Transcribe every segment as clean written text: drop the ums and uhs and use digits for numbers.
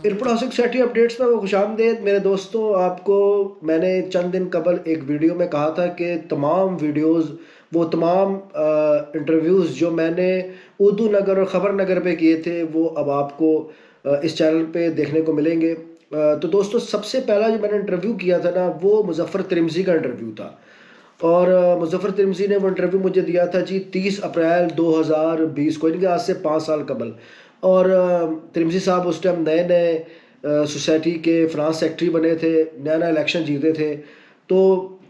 इरपुर housing society updates में वो खुशामदीद मेरे दोस्तों। आपको मैंने चंद दिन कबल एक वीडियो में कहा था कि तमाम वीडियोस, वो तमाम इंटरव्यूज़ जो मैंने उर्दू नगर और ख़बर नगर पे किए थे, वो अब आपको इस चैनल पे देखने को मिलेंगे। तो दोस्तों, सबसे पहला जो मैंने इंटरव्यू किया था ना, वो मुज़फ़्फ़र तिरमिज़ी का इंटरव्यू था। और मुज़फ़्फ़र तिरमिज़ी ने वो इंटरव्यू मुझे दिया था जी 30 अप्रैल 2020 को, यानी कि आज से 5 साल कबल। और तिरमिज़ी साहब उस टाइम नए-नए सोसाइटी के फ्रांस सेक्रेटरी बने थे, नया-नया इलेक्शन जीते थे। तो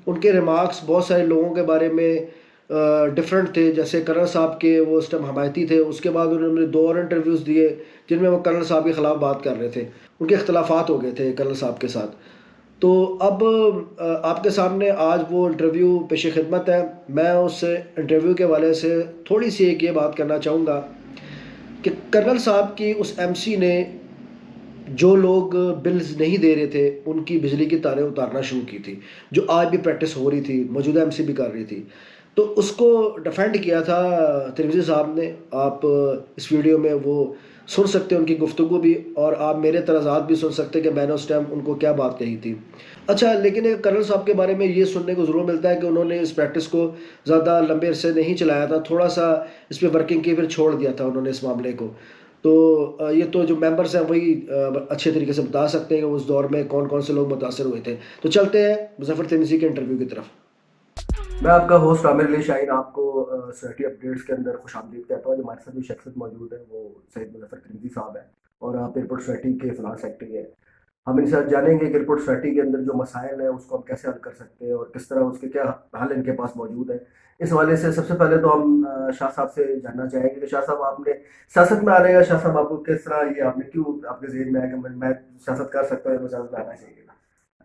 उनके रिमार्क्स बहुत सारे लोगों के बारे में डिफरेंट थे। जैसे कर्नल साहब के वो उस टाइम हमायती थे। उसके बाद उन्होंने 2 और इंटरव्यूज़ दिए जिनमें वो कर्नल साहब के ख़िलाफ़ बात कर रहे थे। उनके इख्तिलाफ़ात हो गए थे कर्नल साहब के साथ। तो अब आपके सामने आज वो इंटरव्यू पेश खिदमत है। मैं उस इंटरव्यू के हवाले से थोड़ी-सी एक ये बात करना चाहूँगा कि कर्नल साहब की उस एमसी ने जो लोग बिल्स नहीं दे रहे थे, उनकी बिजली की तारें उतारना शुरू की थी, जो आज भी प्रैक्टिस हो रही थी, मौजूदा एमसी भी कर रही थी। तो उसको डिफेंड किया था तिरमिज़ी साहब ने। आप इस वीडियो में वो सुन सकते हैं उनकी गुफ्तगू भी, और आप मेरे तराज़ात भी सुन सकते हैं कि मैंने उस टाइम उनको क्या बात कही थी। अच्छा, लेकिन एक कर्नल साहब के बारे में ये सुनने को ज़रूर मिलता है कि उन्होंने इस प्रैक्टिस को ज़्यादा लंबे अरसे नहीं चलाया था, थोड़ा-सा इस पे वर्किंग की, फिर छोड़ दिया था उन्होंने इस मामले को। तो ये तो जो मेंबर्स हैं वही अच्छे तरीके से बता सकते हैं कि उस दौर में कौन-कौन से लोग मुतासिर हुए थे। तो चलते हैं मुज़फ़्फ़र तिरमिज़ी के इंटरव्यू की तरफ। मैं आपका होस्ट आमिर अली शाहीन आपको सोसाइटी अपडेट्स के अंदर खुशामदीद कहता हूँ। जो हमारे साथ भी शख्सियत मौजूद है वो सैयद मुज़फ़्फ़र तिरमिज़ी साहब हैं, और आप एयरपोर्ट सोसाइटी के फिनांस सेक्रेटरी हैं। हम इनसे आज जानेंगे कि एयरपोर्ट सोसाइटी के अंदर जो मसाइल है उसको हम कैसे हल कर सकते हैं और किस तरह उसके क्या हल इनके पास मौजूद है। इस हवाले से सबसे पहले तो हम शाह साहब से जानना चाहेंगे कि शाह साहब, आपने सियासत में आने का, शाह साहब आपको किस तरह, ये आपने क्यों आपके ज़हन में आया कि मैं सियासत कर सकता हूँ या मुझे सियासत में आना चाहिए?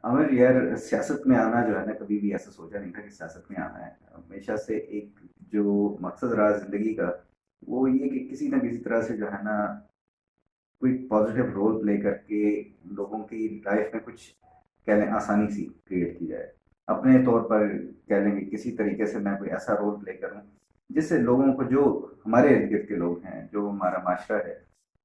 आमिर यार, सियासत में आना जो है ना, कभी भी ऐसा सोचा नहीं था कि सियासत में आना है। हमेशा से एक जो मकसद रहा जिंदगी का, वो ये कि किसी ना किसी तरह से जो है ना, कोई पॉजिटिव रोल प्ले करके लोगों की लाइफ में कुछ कह लें आसानी सी क्रिएट की जाए। अपने तौर पर कह लें कि किसी तरीके से मैं कोई ऐसा रोल प्ले करूं जिससे लोगों को, जो हमारे इर्द गिर्द के लोग हैं, जो हमारा माशरा है,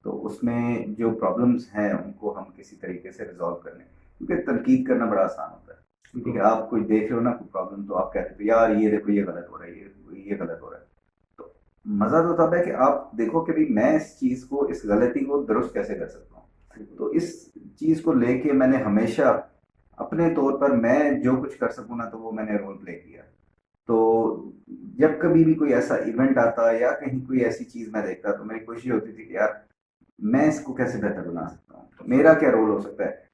तो उसमें जो प्रॉब्लम्स हैं उनको हम किसी तरीके से रिजॉल्व कर लें। क्योंकि तनकीद करना बड़ा आसान होता है। ठीक है, आप कोई देख रहे हो ना कोई प्रॉब्लम, तो आप कहते हो यार ये देखो ये गलत हो रहा है, ये गलत हो रहा है। तो मजा तो तब है कि आप देखो कि भाई मैं इस चीज को, इस गलती को दुरुस्त कैसे कर सकता हूँ। तो इस चीज को लेके मैंने हमेशा अपने तौर पर मैं जो कुछ कर सकूँ ना, तो वो मैंने रोल प्ले किया। तो जब कभी भी कोई ऐसा इवेंट आता या कहीं कोई ऐसी चीज मैं देखता, तो मेरी कोशिश होती थी कि यार मैं इसको कैसे बेहतर बना सकता हूँ, तो मेरा क्या रोल हो सकता है।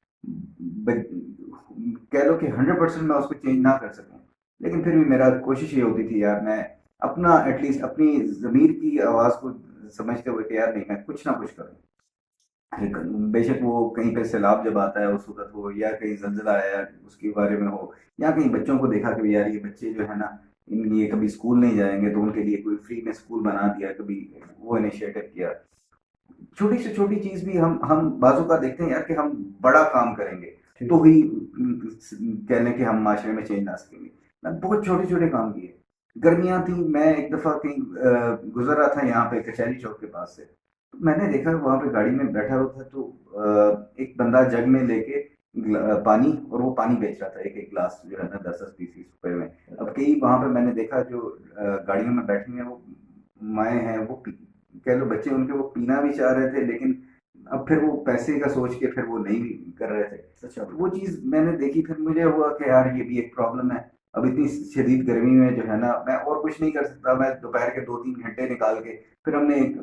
कह लो कि 100% मैं उसको चेंज ना कर सकूं, लेकिन फिर भी मेरा कोशिश ये होती थी यार, मैं अपना एटलीस्ट अपनी जमीर की आवाज को समझते हुए कि यार नहीं, मैं कुछ ना कुछ करूं। बेशक वो कहीं पे सैलाब जब आता है उस वक्त हो, या कहीं जलजिला आया उसके बारे में हो, या कहीं बच्चों को देखा कि यार ये बच्चे जो है ना, इन ये कभी स्कूल नहीं जाएंगे, तो उनके लिए कोई फ्री में स्कूल बना दिया, कभी वो इनिशिएटिव किया। छोटी से छोटी चीज भी हम बाजू का देखते हैं यार कि हम बड़ा काम करेंगे तो ही कह लें कि हम माशरे में चेंज ला सकेंगे। मैं बहुत छोटे छोटे काम किए। गर्मियां थी, मैं एक दफा कहीं गुजर रहा था यहाँ पे कचहरी चौक के पास से, तो मैंने देखा वहां पे गाड़ी में बैठा हुआ था, तो एक बंदा जग में लेके पानी, और वो पानी बेच रहा था एक एक गिलास जो है ना 10-20 रुपए में। अब कई वहां पे मैंने देखा जो गाड़ियों में बैठी हैं, वो माए हैं, वो कह लो बच्चे उनके, वो पीना भी चाह रहे थे, लेकिन अब फिर वो पैसे का सोच के फिर वो नहीं भी कर रहे थे। अच्छा, तो वो चीज मैंने देखी, फिर मुझे हुआ कि यार ये भी एक प्रॉब्लम है। अब इतनी शदीद गर्मी में जो है ना, मैं और कुछ नहीं कर सकता। मैं दोपहर के 2-3 घंटे निकाल के फिर हमने एक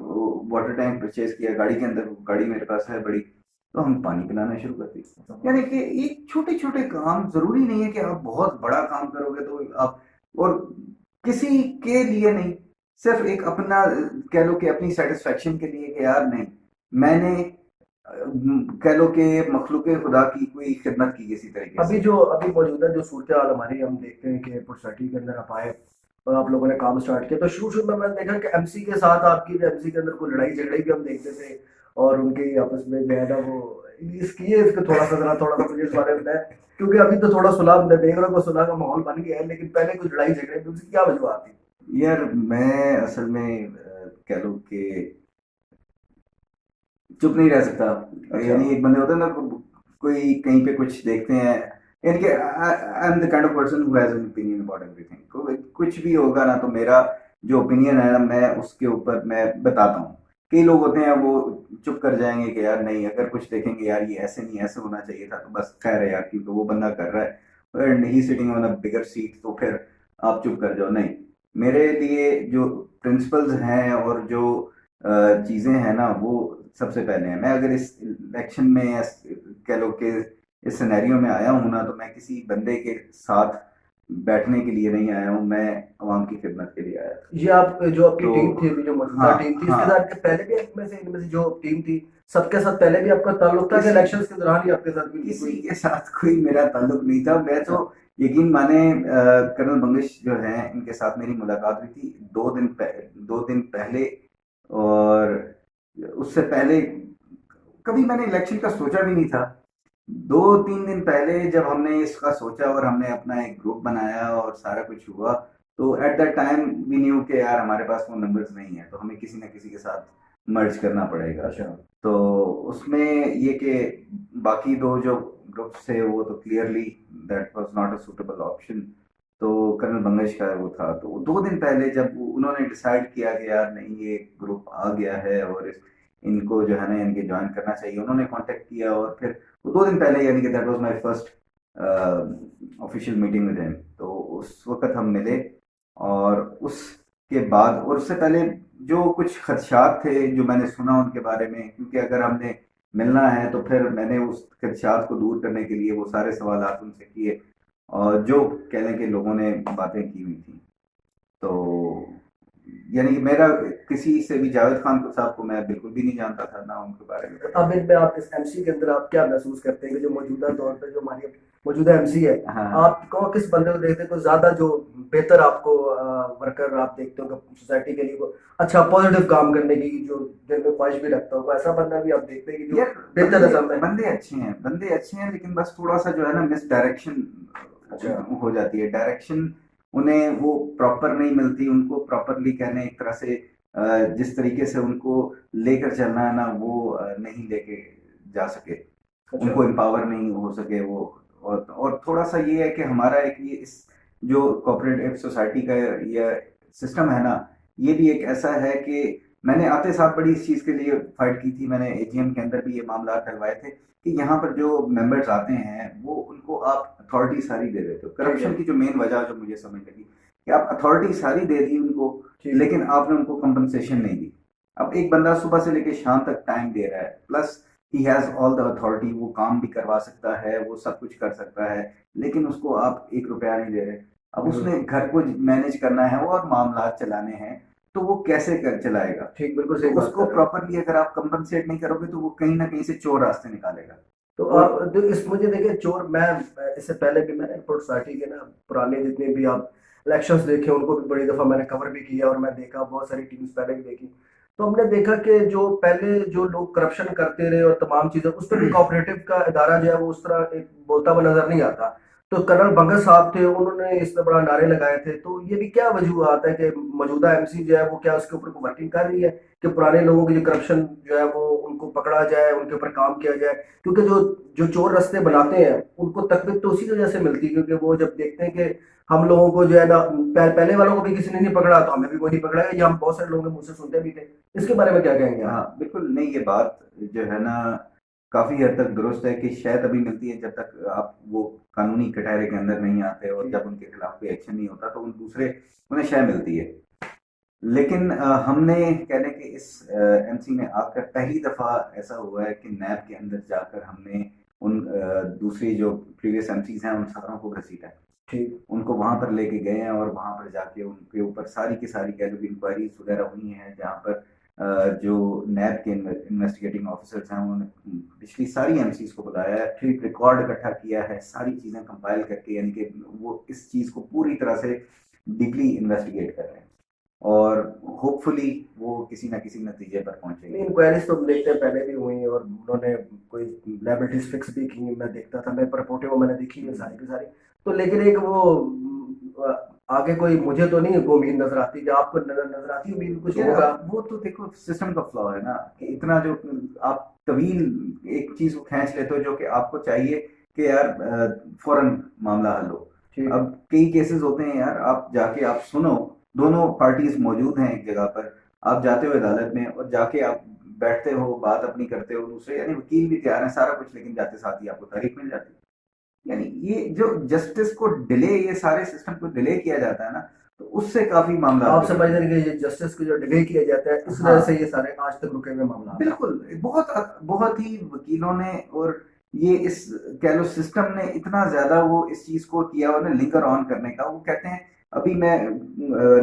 वाटर टैंक परचेज किया गाड़ी के अंदर, गाड़ी मेरे पास है बड़ी, तो हम पानी पिलाना शुरू कर दी। यानी कि ये छोटे छोटे काम, जरूरी नहीं है कि आप बहुत बड़ा काम करोगे तो आप, और किसी के लिए नहीं, सिर्फ एक अपना कह लो कि अपनी सेटिस्फेक्शन के लिए कि यार नहीं, मैंने कह लो कि मखलूक खुदा की कोई खिदमत की किसी तरीके अभी से। जो अभी मौजूदा जो सूरत हाल हमारी, हम देखते हैं कि एयरपोर्ट सोसाइटी के अंदर आप आए और आप लोगों ने काम स्टार्ट किया, तो शुरू शुरू में मैंने देखा कि एमसी के साथ आपकी, एमसी के अंदर कोई लड़ाई झगड़े भी हम देखते थे, और उनके आपस में जो है ना वो, इसको थोड़ा सा जरा, थोड़ा सा मुझे इस बारे में बताएं, क्योंकि अभी तो थोड़ा सुलह, मैं देख रहा हूँ सुलह का माहौल बन गया है, लेकिन पहले कुछ लड़ाई झगड़े थे, उसकी क्या वजूहत थी? यार मैं असल में कह लो कि चुप नहीं रह सकता। अच्छा। यानी एक बंदे होते हैं ना, कोई कहीं पे कुछ देखते हैं, यानी कि I am the kind of person who has an opinion about everything. तो कुछ भी होगा ना, तो मेरा जो ओपिनियन है ना, मैं उसके ऊपर मैं बताता हूँ। कई लोग होते हैं वो चुप कर जाएंगे कि यार नहीं, अगर कुछ देखेंगे यार ये ऐसे नहीं, ऐसे होना चाहिए था, तो बस खैर है यार, क्योंकि वो बंदा कर रहा है and he sitting on a bigger seat, तो फिर आप चुप कर जाओ। नहीं, मेरे लिए जो प्रिंसिपल्स हैं और जो चीज़ें हैं ना, वो सबसे पहले हैं। मैं अगर इस इलेक्शन में या कह लो कि इस सिनेरियो में आया हूँ ना, तो मैं किसी बंदे के साथ बैठने के लिए नहीं आया हूँ, मैं अवाम की खिदमत के लिए आया था। ये आप जो आपकी तो टीम थी, अभी जो मौजूदा हाँ, टीम थी, इसके हाँ, साथ के पहले भी इनमें से जो टीम थी, सबके साथ पहले भी आपका ताल्लुक था कि किसी इलेक्शंस के दौरान ही आपके साथ भी किसी कोई? के साथ कोई मेरा ताल्लुक नहीं था। मैं तो अच्छा। यकीन माने, कर्नल बंगिश जो हैं, इनके साथ मेरी मुलाकात हुई थी 2 दिन पहले। और उससे पहले कभी मैंने इलेक्शन का सोचा भी नहीं था। 2-3 दिन पहले जब हमने इसका सोचा और हमने अपना एक ग्रुप बनाया और सारा कुछ हुआ, तो at that time we knew कि यार हमारे पास वो नंबर्स नहीं है, तो हमें किसी ना किसी के साथ मर्ज करना पड़ेगा। अच्छा। तो उसमें ये कि बाकी दो जो ग्रुप्स थे, वो तो clearly that was not a suitable option. तो कर्नल बंगश का वो था, तो 2 दिन पहले जब उन्होंने डिसाइड किया कि यार नहीं, ये ग्रुप आ गया है और इनको जो है ना, इनके ज्वाइन करना चाहिए, उन्होंने कांटेक्ट किया। और फिर वो 2 दिन पहले, यानी कि that was my first official meeting with him, तो उस वक्त हम मिले। और उसके बाद और उससे पहले जो कुछ खदशात थे जो मैंने सुना उनके बारे में, क्योंकि अगर हमने मिलना है तो फिर मैंने उस खदशात को दूर करने के लिए वो सारे सवाल उनसे किए, और जो कहने के लोगों ने बातें की हुई थी। तो यानी कि मेरा किसी से भी, जावेद खान को साहब को मैं बिल्कुल भी नहीं जानता था, ना उनके बारे में पता अब था। इनमें आप इस एमसी के अंदर आप क्या महसूस करते हैं कि जो मौजूदा दौर पे जो हमारी मौजूदा एमसी है, हाँ, आपको किस बंदे को देखते हैं को ज्यादा जो बेहतर आपको वर्कर आप देखते हो कि सोसाइटी के लिए को अच्छा पॉजिटिव काम करने की जो दिल में ख्वाहिश भी रखता हो, ऐसा बंदा भी आप देखते हैं कि जो यार बेहतर बंदे नजर में? बंदे अच्छे हैं, बंदे अच्छे हैं, लेकिन बस थोड़ा सा जो है ना, मिस डायरेक्शन अच्छा। हो जाती है। डायरेक्शन उन्हें वो प्रॉपर नहीं मिलती, उनको प्रॉपरली कहने एक तरह से जिस तरीके से उनको लेकर चलना है ना, वो नहीं लेके जा सके, अच्छा। उनको एम्पावर नहीं हो सके वो। और थोड़ा सा ये है कि हमारा एक ये इस जो कोऑपरेटिव सोसाइटी का ये सिस्टम है ना, ये भी एक ऐसा है कि मैंने आते साथ बड़ी इस चीज के लिए फाइट की थी। मैंने एजीएम के अंदर भी ये मामला डलवाए थे कि यहाँ पर जो मेंबर्स आते हैं, वो उनको आप अथॉरिटी सारी दे देते हो। ठीक है। करप्शन की जो मेन वजह जो मुझे समझ लगी कि आप अथॉरिटी सारी दे दी उनको, ठीक है। लेकिन आपने उनको कंपनसेशन नहीं दी। अब एक बंदा सुबह से लेकर शाम तक टाइम दे रहा है, plus he has all the authority, वो काम भी करवा सकता है, वो सब कुछ कर सकता है, लेकिन उसको आप 1 रुपया नहीं दे रहे। अब उसने घर को मैनेज करना है और मामला चलाने हैं, तो वो कैसे कर चलाएगा? ठीक, बिल्कुल तो सही बात उसको कर रहे हो। प्रॉपरली अगर आप कंपनसेट नहीं करोगे, तो वो कहीं ना कहीं से चोर रास्ते निकालेगा। तो और आप तो इस मुझे देखिए चोर, मैं इससे पहले भी मैंने रिपोर्ट सोसाइटी के ना पुराने जितने भी आप इलेक्शंस देखे उनको भी बड़ी दफा मैंने कवर भी किया, और मैं देखा बहुत सारी टीम्स पहले भी देखी। तो हमने देखा कि जो पहले जो लोग करप्शन करते रहे और तमाम चीजें, उस पर भी कोऑपरेटिव का इदारा जो है वो उस तरह एक बोलता हुआ नजर नहीं आता। तो कर्नल बंगस साहब थे, उन्होंने इस पे बड़ा नारे लगाए थे। तो ये भी क्या वजूहत है कि मौजूदा एमसी जो है वो क्या उसके ऊपर वर्किंग कर रही है कि पुराने लोगों की जो करप्शन जो है वो उनको पकड़ा जाए, उनके ऊपर काम किया जाए? क्योंकि जो जो चोर रास्ते बनाते हैं उनको तकलीफ तो उसी वजह से मिलती है, क्योंकि वो जब देखते हैं कि हम लोगों को जो है ना पहले वालों को भी किसी ने नहीं पकड़ा, तो हमें भी कोई नहीं पकड़ा, ये हम बहुत सारे लोगों के मुंह से सुनते भी थे। इसके बारे में क्या कहेंगे आप? हाँ, बिल्कुल नहीं, ये बात जो है ना, काफी हद तक दुरुस्त है कि शय तभी मिलती है जब तक आप वो कानूनी कटहरे के अंदर नहीं आते, और ठीक। जब उनके खिलाफ कोई एक्शन नहीं होता, तो उन्हें शय मिलती है। लेकिन हमने कह लें कि इस एमसी में आकर पहली दफा ऐसा हुआ है कि नैब के अंदर जाकर हमने उन दूसरी जो प्रीवियस एमसीज हैं, उन सारों को घसीटा है। ठीक। उनको वहां पर लेके गए हैं, और वहां पर जाके उनके ऊपर सारी की सारी कह लो इंक्वायरीज वगैरह हुई हैं, जहाँ पर जो नैब के इन्वेस्टिगेटिंग ऑफिसर्स हैं, उन्होंने पिछली सारी एमसीज को बुलाया है, ठीक। रिकॉर्ड इकट्ठा किया है, सारी चीजें कंपाइल करके, यानी कि वो इस चीज को पूरी तरह से डीपली इन्वेस्टिगेट कर रहे हैं, और होपफुली वो किसी ना किसी नतीजे पर नहीं, पहुंचेंगे। इंक्वायरीज तो हम देखते हैं पहले भी हुई, और उन्होंने कोई लाइबिलिटीज फिक्स भी की, मैं देखता था, मैं रिपोर्टें वो मैंने देखी है सारी की सारी। तो लेकिन एक वो आगे कोई, मुझे तो नहीं वो उम्मीद नजर आती, कि आपको नजर आती उम्मीद कुछ यार होगा। वो तो देखो सिस्टम का फ्लॉ है ना, कि इतना जो आप तवील एक चीज को खींच लेते हो जो कि आपको चाहिए कि यार फौरन मामला हल हो। ठीक। अब कई केसेस होते हैं यार, आप जाके आप सुनो, दोनों पार्टीज मौजूद हैं एक जगह पर, आप जाते हो अदालत में और जाके आप बैठते हो, बात अपनी करते हो, दूसरे यानी वकील भी तैयार है सारा कुछ, लेकिन जाते साथ ही आपको तारीख मिल जाती है। यानी ये जो जस्टिस को डिले, ये सारे सिस्टम को डिले किया जाता है ना, तो उससे काफी मामला आप बिगड़ते समझ हैं। रहे हैं कि ये जस्टिस को जो डिले किया जाता है, इस वजह से हाँ ये सारे आज तक रुके हुए मामला हैं। बिल्कुल, बहुत बहुत ही वकीलों ने और ये इस कह लो सिस्टम ने इतना ज्यादा वो इस चीज को किया हुआ ना, लिंगर ऑन करने का। वो कहते हैं, अभी मैं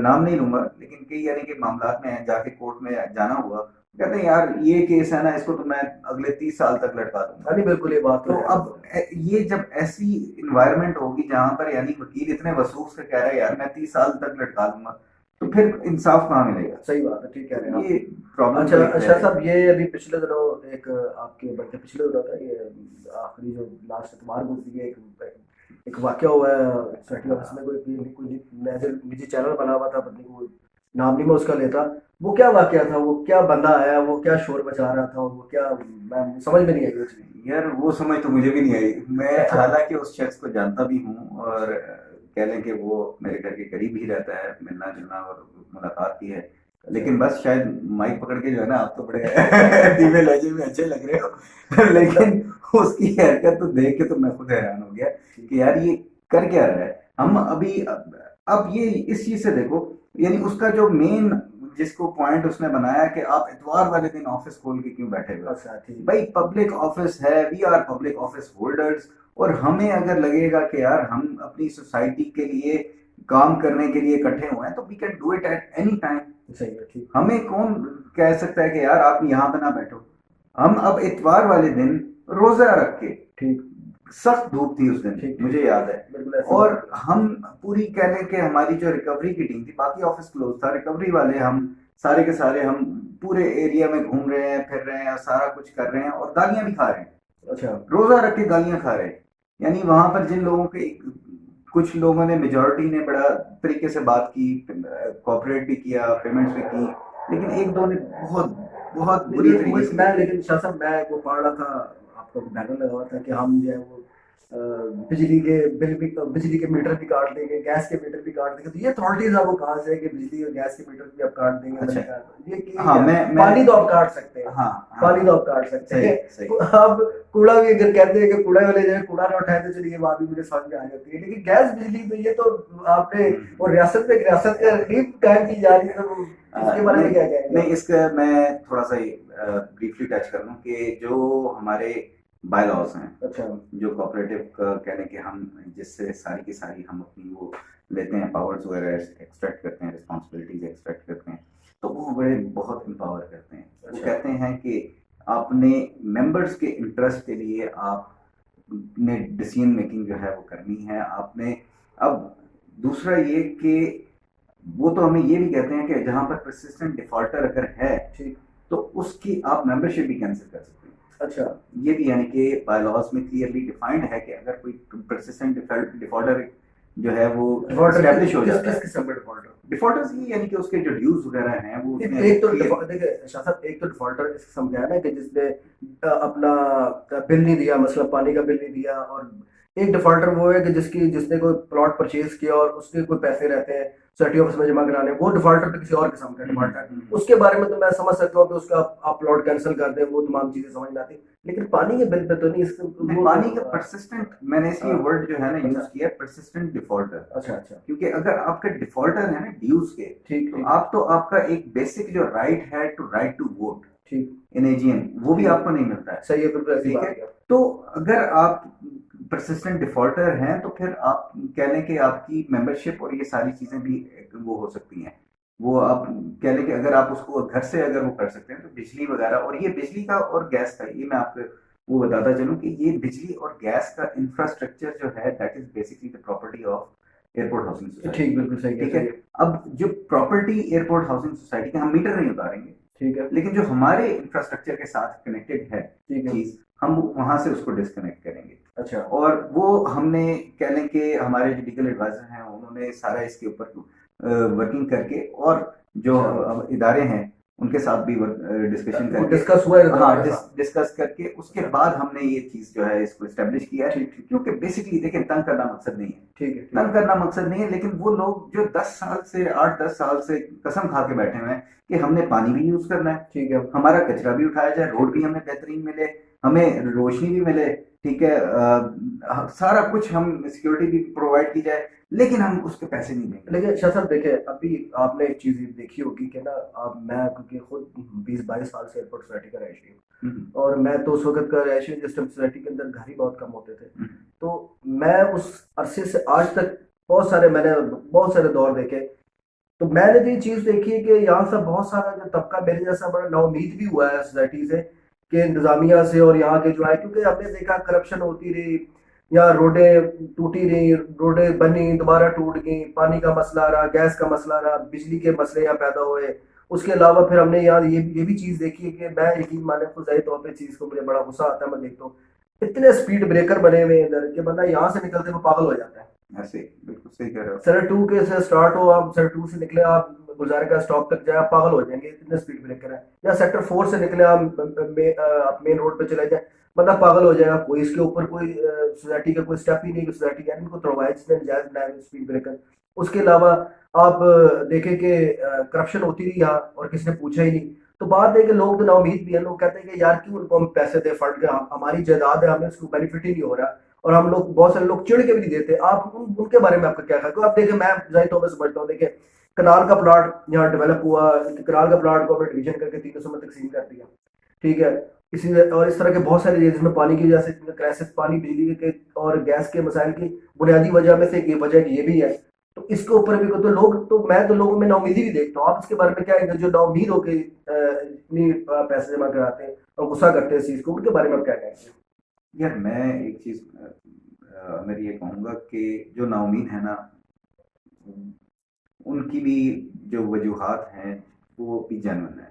नाम नहीं लूंगा, लेकिन कई यानी कि मामलात में जाके कोर्ट में जाना हुआ, कहते हैं यार ये केस है ना, इसको तो मैं अगले 30 साल तक लटका दूंगा। हाँ नहीं, बिल्कुल ये बात तो तो है। अब ये जब ऐसी इन्वायरमेंट होगी जहां पर यानी वकील इतने वसूख से कह रहा है यार मैं 30 साल तक लटका दूंगा, तो फिर इंसाफ कहाँ मिलेगा? सही बात है, ठीक कह रहे हैं तो आप। ये प्रॉब्लम अच्छा तो एक है। अच्छा साहब, ये अभी पिछले दिनों एक आपके, बल्कि पिछले दिनों का ये आखिरी जो लास्ट इतवार गुजरी है, एक वाकया हुआ है सोसाइटी ऑफिस में। कोई निजी चैनल बना हुआ था, पत्नी को नाम नहीं मैं उसका लेता। वो क्या वाकया था, वो क्या बंदा आया, वो क्या शोर मचा रहा था, वो क्या, मैं समझ में नहीं आई वो चीज। यार वो समझ तो मुझे भी नहीं आई। मैं हालांकि उस शख्स को जानता भी हूँ, और कह लें कि वो मेरे घर के करीब ही रहता है, मिलना जुलना और मुलाकात भी है। लेकिन बस शायद माइक पकड़ के जो है ना, आप तो बड़े धीमे लहजे में अच्छे लग रहे हो लेकिन उसकी हरकत तो देख के तो मैं खुद हैरान हो गया कि यार ये कर क्या रहा है। हम अभी अब ये इस चीज से देखो, यानी उसका जो मेन जिसको पॉइंट उसने बनाया कि आप इतवार वाले दिन ऑफिस खोल के क्यों बैठे हुए हो। अच्छा ठीक। भाई पब्लिक ऑफिस है, we are public office holders, और हमें अगर लगेगा कि यार हम अपनी सोसाइटी के लिए काम करने के लिए इकट्ठे हुए हैं, तो we can do it at any time. सही है, ठीक। हमें कौन कह सकता है कि यार आप यहाँ पे ना बैठो। हम अब इतवार वाले दिन रोजा रख के, ठीक सख्त धूप थी उस दिन, ठीक मुझे याद है, बिल्कुल ऐसी और बात है। हम पूरी कह लें कि हमारी जो रिकवरी की टीम थी, बाकी ऑफिस क्लोज था, रिकवरी वाले हम सारे के सारे हम पूरे एरिया में घूम रहे हैं, फिर रहे हैं, और सारा कुछ कर रहे हैं, और गालियां भी खा रहे हैं, अच्छा रोजा रख के गालियां खा रहे हैं। यानी वहां पर जिन लोगों के, कुछ लोगों ने, मेजोरिटी ने बड़ा तरीके से बात की, कोऑपरेट भी किया, पेमेंट्स भी की, लेकिन एक दो ने बहुत बहुत बुरी तरीके से। मैं, लेकिन शाह साहब मैं वो पढ़ रहा था, आपका बैनर लगा हुआ था कि हम जो है वो बिजली के बिल भी, बिजली के मीटर भी काट देंगे, गैस के मीटर भी काट देंगे। तो ये अथॉरिटीज आपको कहाँ से है कि बिजली और गैस के मीटर भी आप काट देंगे? अच्छा। मैंने कहा ये हाँ क्या, मैं पानी तो आप काट सकते हैं, हाँ हाँ पानी तो आप काट सकते सही हैं। सही। अब कूड़ा भी अगर कहते हैं कि कूड़ा वाले जो है कूड़ा ना उठाए, तो चलिए बात भी मुझे समझ में आ जाती है, लेकिन गैस बिजली तो ये तो आपने वो रियासत पे रियासत का रीप कायम की जा रही है, तो इसके बारे में क्या कहेंगे? नहीं, इसका मैं थोड़ा सा ब्रीफली टच कर लूँ कि जो हमारे बाय लॉज हैं, अच्छा जो कोऑपरेटिव का कहने के हम जिससे सारी की सारी हम अपनी वो लेते हैं, पावर्स वगैरह एक्सट्रैक्ट करते हैं, रिस्पॉन्सिबिलिटीज एक्सट्रैक्ट करते हैं, तो वो बड़े बहुत एम्पावर करते हैं। वो अच्छा कहते हैं कि आपने मेंबर्स के इंटरेस्ट के लिए आपने डिसीजन मेकिंग जो है वो करनी है आपने। अब दूसरा ये कि वो तो हमें ये भी कहते हैं कि जहां पर परसिस्टेंट डिफॉल्टर अगर है, ठीक। तो उसकी आप मेंबरशिप भी कैंसिल कर सकते हैं। अच्छा ये भी यानी कि बाय लॉज में क्लियरली डिफाइंड है कि अगर कोई परसिस्टेंट डिफॉल्टर जो है वो डिफॉल्टर एस्टेब्लिश हो जाता किस है। किस्म का डिफॉल्टर? डिफॉल्टर्स ही यानी कि उसके जो ड्यूज वगैरह हैं वो उसने एक तो clear- देखिए शाह साहब, एक तो डिफॉल्टर इस किस्म का है ना कि जिसने अपना बिल नहीं दिया, मतलब पानी का बिल नहीं दिया। और एक डिफॉल्टर वो है कि जिसने कोई प्लॉट परचेज किया और उसके कोई पैसे रहते हैं सोसाइटी ऑफिस में जमा कराने, वो डिफॉल्टर तो किसी और किस्म का डिफॉल्टर। उसके बारे में तो मैं समझ सकता हूँ कि उसका आप प्लॉट कैंसिल कर दें, वो तमाम चीजें समझ में आती, लेकिन पानी के बिल पे तो नहीं। नहीं, पानी का परसिस्टेंट, मैंने इसलिए हाँ। वर्ड जो है ना यूज अच्छा। किया परसिस्टेंट डिफॉल्टर, अच्छा अच्छा क्योंकि अगर आपके डिफॉल्टर है ना ड्यूज के, ठीक तो ठीक आप तो आपका एक बेसिक जो राइट है टू राइट टू वोट ठीक इन एजीएम, वो भी ठीक। आपको नहीं मिलता है। सही है, बिल्कुल ऐसी ठीक बात है, है। तो अगर आप परसिस्टेंट डिफॉल्टर हैं, तो फिर आप कह लें कि आपकी मेंबरशिप और ये सारी चीजें भी वो हो सकती हैं। वो आप कह लें कि अगर आप उसको घर से अगर वो कर सकते हैं, तो बिजली वगैरह, और ये बिजली का और गैस का, ये मैं आपको वो बताता चलूं कि ये बिजली और गैस का इंफ्रास्ट्रक्चर जो है, that is basically the property of airport housing society. ठीक बिल्कुल सही ठीक है, अब जो प्रॉपर्टी एयरपोर्ट हाउसिंग सोसाइटी के, हम मीटर नहीं उतारेंगे, ठीक है लेकिन जो हमारे इंफ्रास्ट्रक्चर के साथ कनेक्टेड है ठीक है। चीज, हम वहां से उसको डिस्कनेक्ट करेंगे। अच्छा। और वो हमने कह लें कि हमारे जो लीगल एडवाइजर हैं उन्होंने सारा इसके ऊपर वर्किंग करके, और जो अच्छा, इदारे हैं उनके साथ भी डिस्कशन वो करके, डिस्कस हुआ है हाँ तुम्हारे साथ? डिस्कस करके उसके अच्छा, बाद हमने ये चीज जो है इसको एस्टेब्लिश किया है। ठीक ठीक ठीक क्योंकि बेसिकली देखिए, तंग करना मकसद नहीं है, ठीक है, ठीक तंग है, करना मकसद नहीं है, लेकिन वो लोग जो 10 साल से 8-10 साल से कसम खा के बैठे हुए हैं कि हमने पानी भी यूज करना है, ठीक है, हमारा कचरा भी उठाया जाए, रोड ठीक भी है। हमें बेहतरीन मिले, हमें रोशनी भी मिले, ठीक है, सारा कुछ हम सिक्योरिटी भी प्रोवाइड की जाए, लेकिन हम उसके पैसे नहीं देंगे। लेकिन शाह साहब देखिए, अभी आपने एक चीज देखी होगी कि ना, आप मैं क्योंकि खुद 20-22 साल से एयरपोर्ट सोसाइटी का रहायशी हूँ, हम्म, और मैं तो उस वक्त का रहायशी हूँ जिस टाइम सोसाइटी के अंदर घर ही बहुत कम होते थे। हम्म, तो मैं उस अरसे से आज तक मैंने बहुत सारे दौर देखे। तो मैंने तो ये चीज देखी है कि यहाँ से बहुत सारा जो तबका मेरे जैसा बड़ा नाउमीद भी हुआ है सोसाइटी से, कि इंतजामिया से और यहाँ के जो है, क्योंकि हमने देखा करप्शन होती रही, यहाँ रोडें टूटी रही, रोडें बनी दोबारा टूट गई, पानी का मसला रहा, गैस का मसला रहा, बिजली के मसले यहाँ पैदा हुए। उसके अलावा फिर हमने यहाँ ये भी चीज देखी है कि मैं यकीन माने तो जाहिर तौर पे चीज को मुझे बड़ा गुस्सा आता है, मैं देखता हूँ इतने स्पीड ब्रेकर बने हुए हैं इधर कि बंदा यहाँ से निकलते हुए पागल हो जाता है। ऐसे बिल्कुल सही कह रहे हो। सर टू के से स्टार्ट हो, आप सर टू से निकले, आप गुजारे का स्टॉप तक जाए, आप पागल हो जाएंगे, इतने स्पीड ब्रेकर है। या सेक्टर 4 से निकले, आप मेन रोड पे चले जाए, बंदा पागल हो जाएगा। कोई इसके ऊपर कोई सोसाइटी का कोई स्टेप ही नहीं कि सोसाइटी यानी इनको तोड़वाए जिसने नजायज बनाए स्पीड ब्रेकर। उसके अलावा आप देखें कि करप्शन होती रही यहाँ और किसी ने पूछा ही नहीं। तो बात है कि लोग तो नाउमीद भी है, लोग कहते हैं कि यार क्यों उनको हम पैसे दे फंड के, हमारी जायदाद है, हमें उसको बेनिफिट ही नहीं हो रहा। और हम लोग बहुत सारे लोग चिढ़ के भी नहीं देते। आप उनके बारे में आपका क्या ख्याल है? आप देखें, मैं जाहिर तौर पर समझता हूँ, देखें कनाल का प्लॉट यहाँ डेवलप हुआ, कनाल का प्लॉट को हमने डिवीजन करके 300 में तकसीम कर दिया, ठीक है। इसी और इस तरह के बहुत सारे जिसमें पानी की वजह से क्राइसिस, पानी बिजली के और गैस के मसाइल की बुनियादी वजह में से एक वजह ये भी है। तो इसके ऊपर भी तो लोग, तो मैं तो लोगों में नाउमीदी भी देखता हूँ। आप इसके बारे में क्या है, जो नाउमीद होकर इतनी पैसे जमा कराते हैं और गुस्सा करते हैं इस चीज को, उनके बारे में आप क्या कहेंगे? यार मैं एक चीज मेरी ये कहूंगा कि जो नाउमीद है ना, उनकी भी जो वजूहात हैं वो भी जेन्युइन है,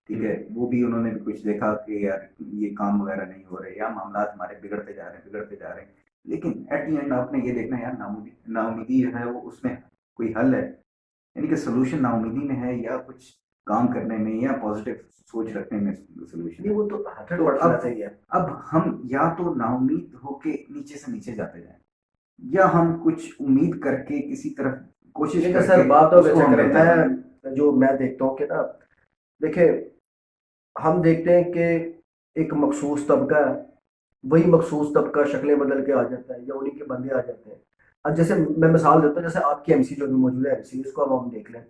ठीक है। वो भी उन्होंने भी कुछ देखा कि यार ये काम वगैरह नहीं हो रहे, या मामला हमारे बिगड़ते जा रहे हैं, बिगड़ते जा रहे हैं। लेकिन एट दी एंड आपने ये देखना है यार, नाउमीदी नाउमीदी जो है वो उसमें कोई हल है, यानी कि सोल्यूशन नाउमीदी में है, या कुछ काम करने में या पॉजिटिव सोच रखने में सोल्यूशन नहीं, है। वो तो तो 100% ऐसा ही है। अब हम या तो नाउमीद होके नीचे से नीचे जाते जाएं, या हम कुछ उम्मीद करके किसी तरफ कोशिश देखिए सर, करके बात तो उसको वैसे हम करें, बेहतर बनाएं। मैं देखता हूँ कि ना, देखिए हम देखते हैं कि एक मखसूस तबका है, वही मखसूस तबका शक्लें बदल के आ जाता है या उन्हीं के बंदे आ जाते हैं। अब जैसे मैं मिसाल देता हूँ, जैसे आपकी एमसी जो भी मौजूद है एमसी, इसको अब हम देख लें।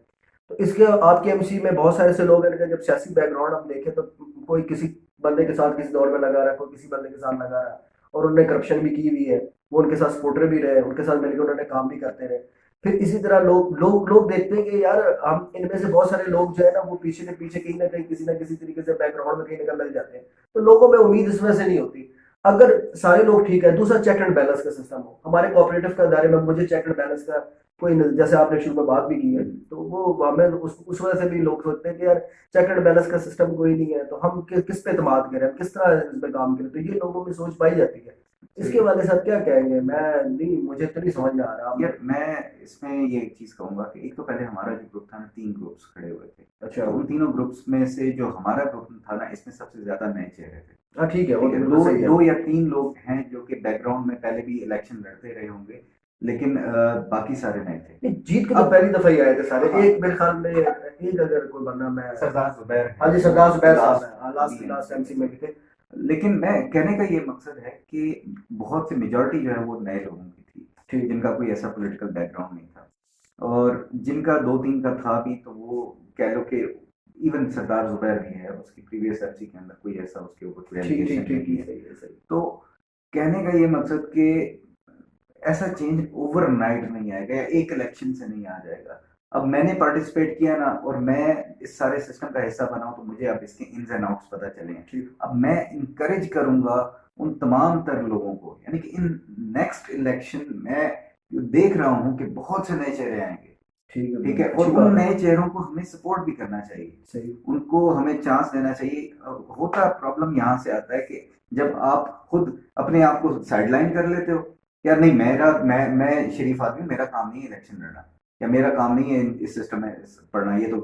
तो इसके आपके एमसी में बहुत सारे ऐसे लोग हैं कि जब सियासी बैकग्राउंड हम देखें तो कोई किसी बंदे के साथ किसी दौर में लगा रहा है, कोई किसी बंदे के साथ लगा रहा है, और उन्होंने करप्शन भी की हुई है, वो उनके साथ सपोर्टर भी रहे, उनके साथ मिलकर उन्होंने काम भी करते रहे। फिर इसी तरह लोग देखते हैं कि यार हम इनमें से बहुत सारे लोग जो है ना, वो पीछे के पीछे कहीं ना कहीं किसी ना किसी तरीके से बैकग्राउंड में कहीं ना कहीं लग जाते हैं। तो लोगों में उम्मीद इस वजह से नहीं होती। अगर सारे लोग ठीक है, दूसरा चेक एंड बैलेंस का सिस्टम हो हमारे कोऑपरेटिव के दायरे में, मुझे चेक एंड बैलेंस का कोई जैसे आपने शुरू में बात भी की है, तो वो हमें उस वजह से भी लोग सोचते हैं कि यार चेक एंड बैलेंस का सिस्टम कोई नहीं है, तो हम किस पे एतमाद करें, हम किस तरह इस पे काम करें, तो ये लोगों में सोच पाई जाती है। इसके वाले साथ क्या कहेंगे? मैं नहीं, मुझे तो नहीं समझ में आ रहा। यार मैं इसमें ये एक चीज कहूंगा कि एक तो पहले हमारा जो ग्रुप था ना, 3 ग्रुप्स खड़े हुए थे। अच्छा। तो उन तीनों ग्रुप्स में से जो हमारा ग्रुप था ना, इसमें सबसे ज्यादा नए चेहरे थे। हाँ ठीक है, वो ठीक तो है, बिल्कुल दो सही है। दो या तीन लोग हैं जो कि बैकग्राउंड में पहले भी इलेक्शन लड़ते रहे होंगे, लेकिन बाकी सारे नए थे। नहीं, जीत के तो अब पहली दफा ही आए थे सारे। हाँ, एक मेरे ख्याल में एक अगर कोई बंदा, मैं सरदार जुबैर है, हाँ जी, वो सरदार जुबैर साहब लास्ट है, अभी लास्ट लास्ट एमसी एमसी में में थे। भी थे। लेकिन मैं कहने का ये मकसद है कि बहुत सी मेजॉरिटी जो है वो नए लोगों की थी, ठीक। जिनका कोई ऐसा पॉलिटिकल बैकग्राउंड नहीं था, और जिनका दो तीन का था भी तो वो कह लो कि इवन सरदार जुबैर भी है, उसकी प्रीवियस एफसी के अंदर कोई ऐसा उसके ऊपर कोई ठीक ठीक एलिगेशन ठीक नहीं ठीक, है। सही है, सही। तो कहने का ये मकसद कि ऐसा चेंज ओवरनाइट नहीं आएगा या एक इलेक्शन से नहीं आ जाएगा। अब मैंने पार्टिसिपेट किया ना, और मैं इस सारे सिस्टम का हिस्सा बना हूं, तो मुझे अब इसके इन्स एंड आउट्स पता चले हैं। ठीक अब मैं इंकरेज करूंगा उन तमाम तर लोगों को, यानी कि इन नेक्स्ट इलेक्शन मैं देख रहा हूं कि बहुत से नए चेहरे आएंगे, ठीक है, और उन नए चेहरों को हमें सपोर्ट भी करना चाहिए, सही। उनको हमें चांस देना चाहिए। होता प्रॉब्लम यहाँ से आता है कि जब आप खुद अपने आप को साइडलाइन कर लेते हो, यार नहीं मैं शरीफ आदमी, मेरा काम नहीं है इलेक्शन लड़ना, या मेरा काम नहीं है इस सिस्टम में पढ़ना, ये तो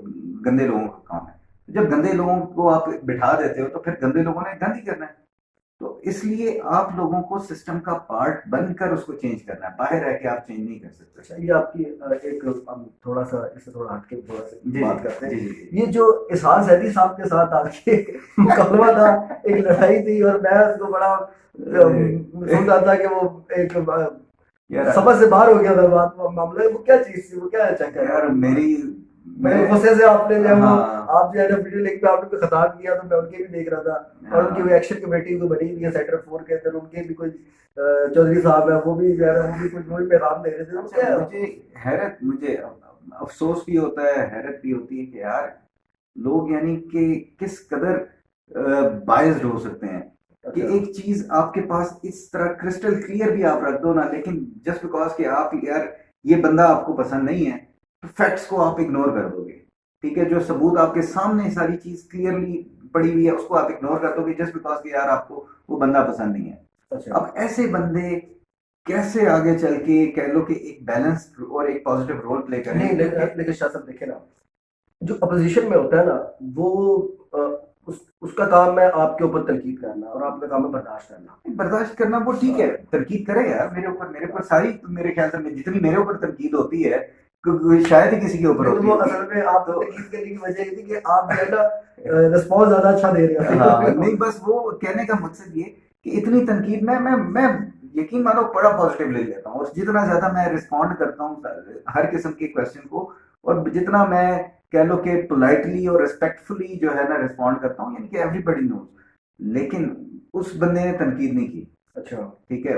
गंदे लोगों का काम है। जब गंदे लोगों को आप बिठा देते हो तो फिर गंदे लोगों ने गंद ही करना है। तो इसलिए आप लोगों को सिस्टम का पार्ट बनकर उसको चेंज करना है, बाहर रह के आप चेंज नहीं कर सकते। अच्छा, ये आपकी एक हम थोड़ा सा इससे थोड़ा हटके थोड़ा सा जी बात करते हैं। जी जी। ये जो इसहाक जैदी साहब के साथ आपकी मुकदमा था, एक लड़ाई थी, और मैं उसको बड़ा सुन रहा था कि वो एक यार समझ से बाहर हो गया था बात मामला। वो क्या चीज थी, वो क्या चक्कर है? यार मेरी मेरे गुस्से से आपने जो वो हाँ आप जो है ना वीडियो लिंक पे आपने कोई खताब किया, तो मैं उनके भी देख रहा था, और उनकी वो एक्शन कमेटी को बनी हुई है सेक्टर 4 के अंदर, उनके भी कोई चौधरी साहब है, वो भी जो है ना वो भी कुछ वही पैगाम दे रहे थे। वो क्या है? मुझे अफसोस भी होता है, हैरत भी होती है कि यार लोग यानी कि किस कदर बायस्ड हो सकते हैं कि अच्छा। एक चीज आपके पास इस तरह क्रिस्टल क्लियर भी आप रख दो ना, लेकिन जस्ट बिकॉज कि आप यार ये बंदा आपको पसंद नहीं है तो फैक्ट्स को आप इग्नोर कर दोगे। ठीक है, जो सबूत आपके सामने सारी चीज क्लियरली पड़ी हुई है उसको आप इग्नोर कर दोगे जस्ट बिकॉज कि यार आपको वो बंदा पसंद नहीं है। अच्छा। अब ऐसे बंदे कैसे आगे चल के कह लो कि एक बैलेंस और एक पॉजिटिव रोल प्ले करें? नहीं, लेकिन शाह साहब देखे ना, जो अपोजिशन में होता है ना, वो अ, उसका काम है आपके ऊपर तनकीद करना, और आपका काम है बर्दाश्त करना। बर्दाश्त करना वो ठीक है, तनकीद करे यार मेरे ऊपर सारी, मेरे ख्याल से जितनी मेरे ऊपर तनकीद होती है शायद ही किसी के ऊपर लेकिन होती वो है। असल में आप तो तनकीद करने की वजह ये थी कि आप जो है ना रिस्पॉन्स ज्यादा अच्छा दे रहे हो। हाँ नहीं, बस वो कहने का मकसद ये कि इतनी तनकीद मैं यकीन मानो बड़ा पॉजिटिव ले लेता हूँ, और जितना ज्यादा मैं रिस्पॉन्ड करता हूँ हर किस्म के क्वेश्चन को, और जितना मैं कह लो कि पोलाइटली और रिस्पेक्टफुली जो है ना रिस्पॉन्ड करता हूँ, यानी कि एवरीबडी नोज। लेकिन उस बंदे ने तनकीद नहीं की। अच्छा। ठीक है,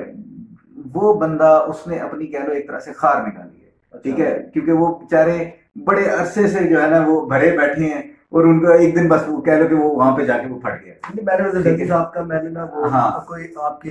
वो बंदा उसने अपनी कह लो एक तरह से खार निकाली है। अच्छा। ठीक है, क्योंकि वो बेचारे बड़े अरसे से जो है ना वो भरे बैठे हैं, और उनका एक दिन बस वो कह लो कि वो वहां पे जाके वो फट गया। नहीं, मैंने ठीक जल्दी है, साहब का मैंने ना वो हाँ कोई आपके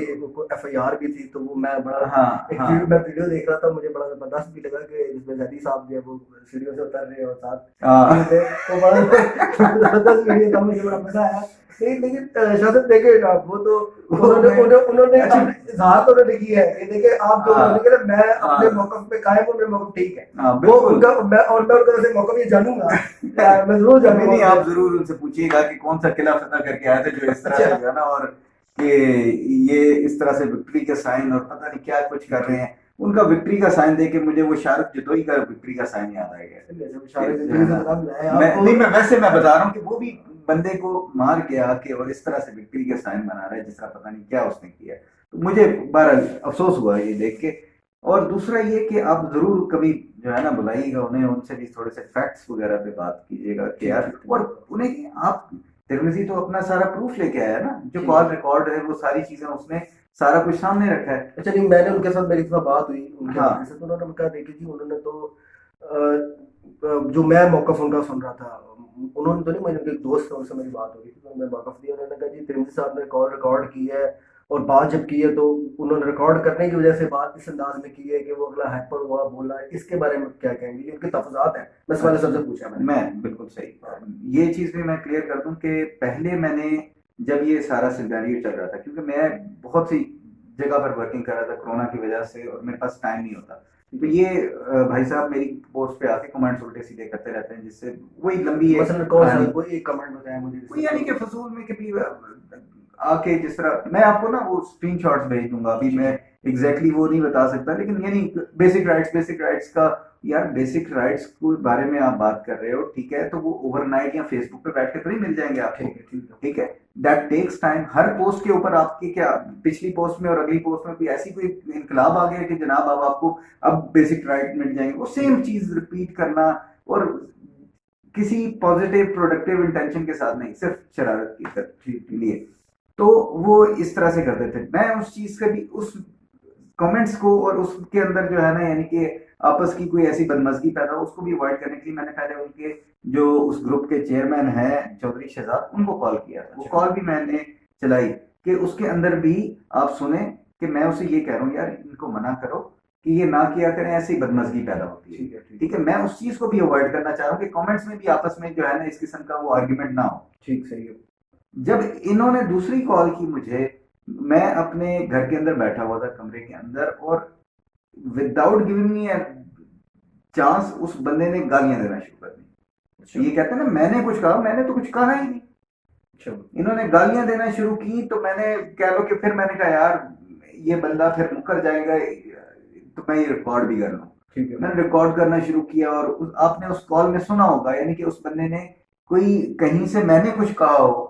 एफआईआर भी थी, तो वो मैं बड़ा हाँ एक हाँ मैं वीडियो देख रहा था, मुझे बड़ा जबरदस्त भी लगा कि जिसमें जल्दी साहब जो है वो सीढ़ियों से उतर रहे हैं और साथ हाँ। थे, तो बड़ा जबरदस्त वीडियो था, मुझे बड़ा मजा आया। लेकिन शायद देखे ना, वो तो उन्होंने उन्होंने अच्छा। अपने इजहार तो उन्होंने की है कि देखिए आप जो हाँ बोलेंगे ना, मैं अपने हाँ मौकफ पे कायम हूँ, मेरा मौकफ ठीक है। हाँ वो बिल्कुल। उनका मैं उनका वैसे मौकफ ये जानूंगा, मैं जरूर नहीं जानूंगा नहीं, आप उनसे। जरूर उनसे पूछिएगा कि कौन सा किला फतह करके आए थे जो इस तरह से अच्छा। जो है ना, और कि ये इस तरह से विक्ट्री के साइन और पता नहीं क्या कुछ कर रहे हैं। उनका विक्ट्री का साइन देख के मुझे वो शाहरुख जदोई का विक्ट्री का साइन याद आ गया। नहीं, मैं बता रहा हूँ कि वो भी बंदे को मार के आके और इस तरह से विक्ट्री के साइन बना रहा है जिस तरह पता नहीं क्या उसने किया। तो मुझे बहरहाल अफसोस हुआ ये देख के। और दूसरा ये कि आप जरूर कभी जो है ना बुलाइएगा उन्हें, उनसे भी थोड़े से फैक्ट्स वगैरह पे बात कीजिएगा कि यार, और उन्हें आप तिरमिजी तो अपना सारा प्रूफ लेके आया ना, जो कॉल रिकॉर्ड है वो सारी चीजें उसने सारा कुछ सामने रखा है। अच्छा। नहीं, मैंने उनके साथ मेरी इस बार बात हुई उनके हाँ हवाले से, तो उन्होंने कहा देखिए जी, उन्होंने तो जो मैं मौकफ उनका सुन रहा था, उन्होंने तो नहीं, मुझे उनके एक दोस्त थे उनसे मेरी बात हो गई थी, तो मैं मौकफ दिया, उन्होंने कहा जी तिरमिजी साहब ने कॉल रिकॉर्ड की है, और बात जब की है तो उन्होंने रिकॉर्ड करने की वजह से बात इस अंदाज में की है कि वो अगला हाइपर हुआ बोला, इसके बारे में क्या कहेंगे? ये उनके तफजात हैं, मैं इस वाले सबसे पूछा मैंने। मैं बिल्कुल सही, ये चीज भी मैं क्लियर कर दूं कि पहले मैंने जब ये सारा सिनेरियो चल रहा था, क्योंकि मैं बहुत सी जगह पर वर्किंग कर रहा था कोरोना की वजह से, और मेरे पास टाइम नहीं होता, तो ये भाई साहब मेरी पोस्ट पे आके कमेंट्स उल्टे सीधे करते रहते हैं, जिससे वही लंबी है मसलन कौन सा कोई एक कमेंट बताया मुझे? कोई, यानी कि फजूल में कभी आके, जिस तरह मैं आपको ना वो स्क्रीनशॉट्स भेज दूंगा, अभी मैं एग्जैक्टली वो नहीं बता सकता, लेकिन यानी बेसिक राइट्स का, यार बेसिक राइट्स के बारे में आप बात कर रहे हो, ठीक है, तो वो ओवरनाइट या फेसबुक पे बैठ के तो नहीं मिल जाएंगे आपको। ठीक है, दैट टेक्स टाइम। हर पोस्ट के ऊपर आपकी क्या पिछली पोस्ट में और अगली पोस्ट में कोई ऐसी कोई इनकलाब आ गया कि जनाब अब आपको अब बेसिक राइट मिल जाएंगे, वो सेम चीज रिपीट करना, और किसी पॉजिटिव प्रोडक्टिव इंटेंशन के साथ नहीं, सिर्फ शरारत के लिए, तो वो इस तरह से करते थे। मैं उस चीज का भी, उस कमेंट्स को और उसके अंदर जो है ना, यानी कि आपस की कोई ऐसी बदमजगी पैदा हो, उसको भी अवॉइड करने के लिए मैंने पहले उनके जो उस ग्रुप के चेयरमैन हैं चौधरी शहजाद, उनको कॉल किया था। वो कॉल भी मैंने चलाई कि उसके अंदर भी आप सुने कि मैं उसे ये कह रहा हूँ यार इनको मना करो कि ये ना किया करें, ऐसे ही बदमज़गी पैदा होती है। ठीक है, ठीक ठीक है, मैं उस चीज़ को भी अवॉइड करना चाह रहा हूँ कि कमेंट्स में भी आपस में जो है ना इस किस्म का वो आर्गुमेंट ना हो। ठीक, सही है। जब इन्होंने दूसरी कॉल की मुझे, मैं अपने घर के अंदर बैठा हुआ था कमरे के अंदर, और विदाउट गिविंग मी चांस उस बंदे ने गालियां देना शुरू कर दी। अच्छा, ये कहते हैं ना मैंने कुछ कहा, मैंने तो कुछ कहा ही नहीं। अच्छा, इन्होंने गालियां देना शुरू की, तो मैंने कह लो कि फिर मैंने कहा यार ये बंदा फिर मुकर जाएगा, तो मैं ये रिकॉर्ड भी कर लूं। ठीक है। मैंने रिकॉर्ड करना शुरू किया, और आपने उस कॉल में सुना होगा, यानी कि उस बंदे ने कोई कहीं से मैंने कुछ कहा हो,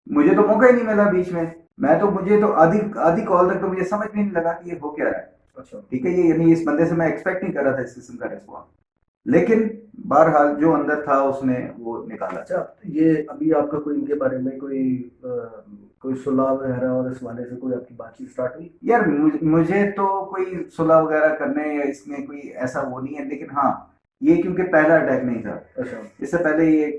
मुझे तो मौका ही नहीं मिला बीच में। मैं तो, मुझे तो आधी आधी कॉल तक तो मुझे समझ में नहीं लगा कि ये हो क्या रहा है। अच्छा, ठीक है, ये यानी इस बंदे से मैं एक्सपेक्ट नहीं कर रहा था इस किस्म का रिस्पॉन्स, लेकिन बहरहाल जो अंदर था उसने वो निकाला। अच्छा, ये अभी आपका कोई इनके बारे में कोई सुलह वगैरह और इस वाले से कोई आपकी बातचीत स्टार्ट हुई? यार मुझे तो कोई सुलह वगैरह करने या इसमें कोई ऐसा वो नहीं है, लेकिन हाँ, ये क्योंकि पहला अटैक नहीं था। अच्छा, इससे पहले ये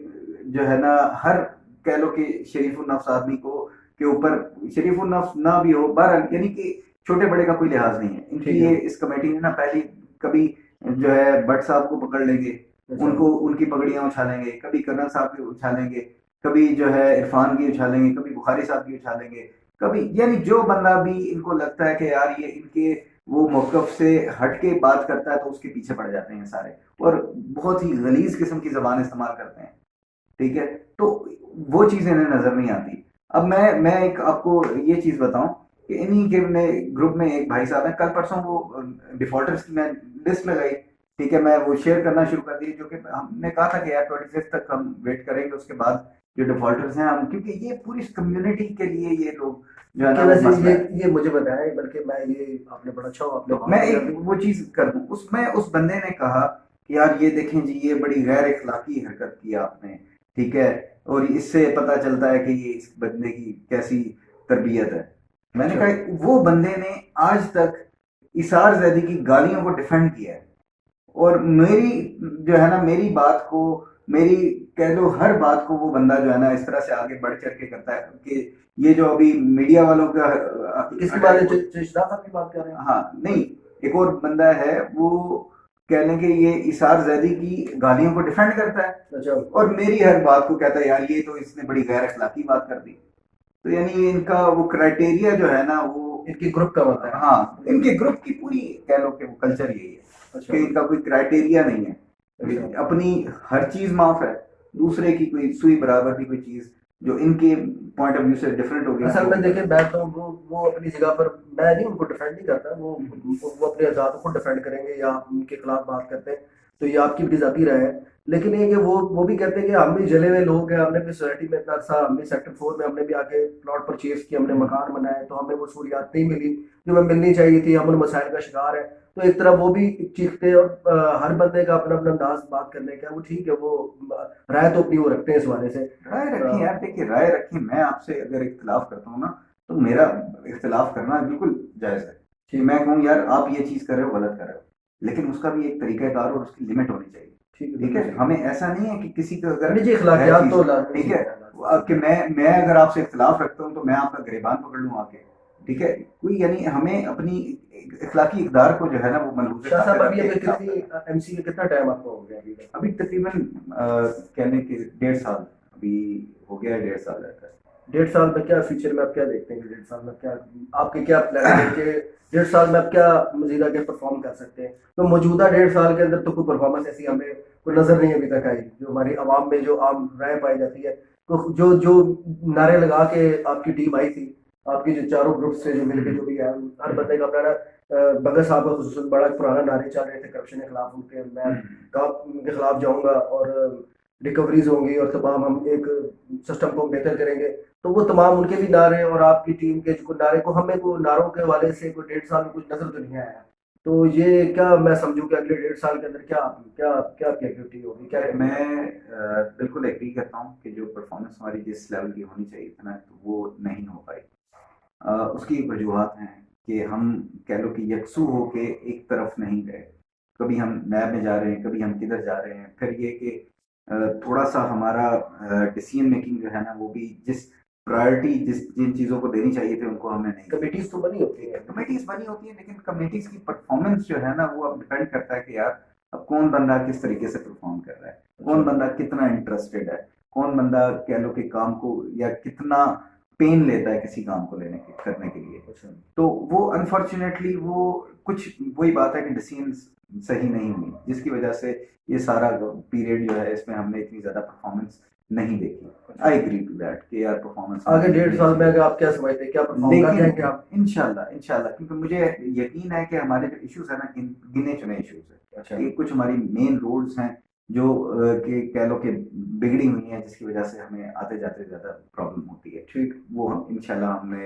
जो है ना, हर कह लो कि शरीफुल नफ्स आदमी को के ऊपर, शरीफुल नफ्स ना भी हो, बहरहाल यानी कि छोटे बड़े का कोई लिहाज नहीं है इनकी। ठीक है। ये इस कमेटी ने ना पहली कभी जो है भट्ट साहब को पकड़ लेंगे, अच्छा, उनको उनकी पगड़ियां उछालेंगे, कभी कर्नल साहब की उछालेंगे, कभी जो है इरफान की उछालेंगे, कभी बुखारी साहब की उछालेंगे, कभी, यानी जो बंदा भी इनको लगता है कि यार ये इनके वो मौकफ से हट के बात करता है तो उसके पीछे पड़ जाते हैं सारे, और बहुत ही गलीज किस्म की जबान इस्तेमाल करते हैं। ठीक है, तो वो चीज़ इन्हें नज़र नहीं आती। अब मैं एक आपको ये चीज़ बताऊं कि इन्हीं के ग्रुप में एक भाई साहब हैं, कल परसों वो डिफॉल्टर्स की मैं लिस्ट लगाई। ठीक है, मैं वो शेयर करना शुरू कर दी, जो कि हमने कहा था कि यार 25 तक हम वेट करेंगे, उसके बाद जो डिफॉल्टर्स हैं हम, क्योंकि ये पूरी कम्युनिटी के लिए ये लोग जो है कि ना वो वैसे मसला है। ये मुझे बताया, बल्कि मैं ये आपने बड़ा अच्छा आपने तो बात मैं की एक अभी। वो चीज़ कर दूं, उसमें उस बंदे ने कहा कि यार ये देखें जी, ये बड़ी गैर इखलाकी हरकत की आपने। ठीक है, और इससे पता चलता है कि ये इस बंदे की कैसी तरबियत है। मैंने अच्छा, कहा वो बंदे ने आज तक इसार जैदी की गालियों को डिफेंड किया है, और मेरी जो है ना, मेरी बात को, मेरी कह लो हर बात को वो बंदा जो है ना इस तरह से आगे बढ़ चढ़ के करता है कि ये जो अभी मीडिया वालों का किसकी बात है? अटैक। इशराक साहब की बात कर रहे हैं? हाँ नहीं, एक और बंदा है वो, कह लें कि ये इसार जैदी की गालियों को डिफेंड करता है, अच्छा, और मेरी हर बात को कहता है यार ये तो इसने बड़ी गैर अखलाकी बात कर दी। तो यानी इनका वो क्राइटेरिया जो है ना वो, इनकी ग्रुप का होता है। हाँ, इनके ग्रुप की पूरी कह लो कि वो कल्चर यही है अच्छा, कि इनका कोई क्राइटेरिया नहीं है, अच्छा। अपनी हर चीज माफ है, दूसरे की कोई सुई बराबर की कोई चीज जो इनके पॉइंट ऑफ व्यू से डिफरेंट होगी असल वो में भी देखिए, गलत मैं है। तो वो अपनी जगह पर, मैं नहीं उनको डिफेंड नहीं करता, वो अपने आज़ाद को डिफेंड करेंगे या आप उनके खिलाफ बात करते हैं, तो ये आपकी भी ज़ाती राय है। लेकिन ये कि वो भी कहते हैं कि हम भी जले हुए लोग हैं, हमने भी सोसाइटी में इतना अर्सा, हम भी सेक्टर 4 में हमने भी आके प्लॉट परचेज किए, हमने मकान बनाए, तो हमें वो सहूलियात नहीं मिली जो हमें मिलनी चाहिए थी, हम उन मसाइल का शिकार है। तो एक तरह वो भी चीखते हैं, और हर बंदे का अपना अपना अंदाज बात करने का, वो ठीक है, वो राय तो अपनी वो रखते हैं इस वाले से। राय रखें यार, देखिए राय रखें, मैं आपसे अगर इख्तिलाफ करता हूँ ना, तो मेरा इख्तिलाफ करना बिल्कुल जायज़ है कि ठीक, मैं कहूँ यार आप ये चीज़ कर रहे हो, गलत कर रहे हो, लेकिन उसका भी एक तरीक़ाकार और उसकी लिमिट होनी चाहिए। ठीक है, ठीक बिल्कुल है, सही। हमें ऐसा नहीं है कि किसी को अगर निजी है अखलाकियात चीज़, तो लाजमी ठीक चीज़ है, है, लाजमी कि चीज़ है। मैं अगर आपसे इख्तिलाफ रखता हूँ तो मैं आपका गिरेबान पकड़ लूँ आके। ठीक है, कोई यानी हमें अपनी इखलाकी इकदार को जो है ना वो मलहूज़ शाह साहब, खातिर रख अभी के अभी काम कितनी करना है। एमसी में कितना टाइम आपको हो गया अभी तक? अभी तकरीबन कहने के 1.5 साल अभी हो गया है, 1.5 साल रहता है। 1.5 साल में क्या फ्यूचर में आप क्या देखते हैं? 1.5 साल में क्या आपके क्या प्लान है कि 1.5 साल में आप क्या मजीद आगे परफॉर्म कर सकते हैं? तो मौजूदा 1.5 साल के अंदर तो कोई परफॉर्मेंस ऐसी हमें कोई नजर नहीं अभी तक आई, जो हमारी आवाम में जो आम राय पाई जाती है। तो जो जो नारे लगा के आपकी टीम आई थी, आपकी जो चारों ग्रुप से जो मिलकर जो भी है, हर बंदे का अपना भगत साहब का खुसूसन बड़ा पुराना नारे चल रहे थे करप्शन के खिलाफ उनके, मैं कब उनके खिलाफ जाऊंगा और रिकवरीज होंगी और तमाम हम एक सिस्टम को बेहतर करेंगे। तो वो तमाम उनके भी नारे और आपकी टीम के जो नारे को, हमें को नारों के वाले से कोई 1.5 साल में कुछ नजर तो नहीं आया। तो ये क्या मैं समझूं कि अगले 1.5 साल के अंदर क्या क्या क्या आपकी एक्टिविटी होगी, क्या करेंगे आप? मैं बिल्कुल एग्री करता हूँ कि जो परफॉर्मेंस हमारी जिस लेवल की होनी चाहिए थी ना, तो वो नहीं हो पाई। उसकी वजूहत हैं कि हम कह लो कि यकसू होके एक तरफ नहीं गए। कभी हम नैब में जा रहे हैं, कभी हम किधर जा रहे हैं, फिर ये कि थोड़ा सा हमारा डिसीजन मेकिंग जो है ना वो भी जिस प्रायोरिटी जिन चीज़ों को देनी चाहिए थी उनको हमने नहीं दी। कमिटीज तो बनी होती है। कमेटीज बनी होती है, लेकिन कमेटीज की परफॉर्मेंस जो है ना वो अब डिपेंड करता है कि यार अब कौन बंदा किस तरीके से परफॉर्म कर रहा है, कौन बंदा कितना इंटरेस्टेड है, कौन बंदा कह लो कि काम को या कितना पेन लेता है किसी काम को करने के लिए। तो वो अनफॉर्चुनेटली वो कुछ वही बात है कि डिसीजन सही नहीं हुई, जिसकी वजह से ये सारा पीरियड जो है इसमें हमने इतनी ज्यादा परफॉर्मेंस नहीं देखी। आई एग्री टू दैट कि यार परफॉर्मेंस आगे 1.5 साल में अगर आप क्या समझते हैं, क्या परफॉर्म कर जाएंगे आप? इंशाल्लाह इंशाल्लाह, क्योंकि मुझे यकीन है कि हमारे जो इश्यूज है ना गिने चुने इश्यूज है। अच्छा। कि कुछ हमारी मेन रोड्स हैं जो कि कह लो कि बिगड़ी हुई हैं, जिसकी वजह से हमें आते जाते ज्यादा प्रॉब्लम होती है। ठीक। वो हम इंशाल्लाह हमने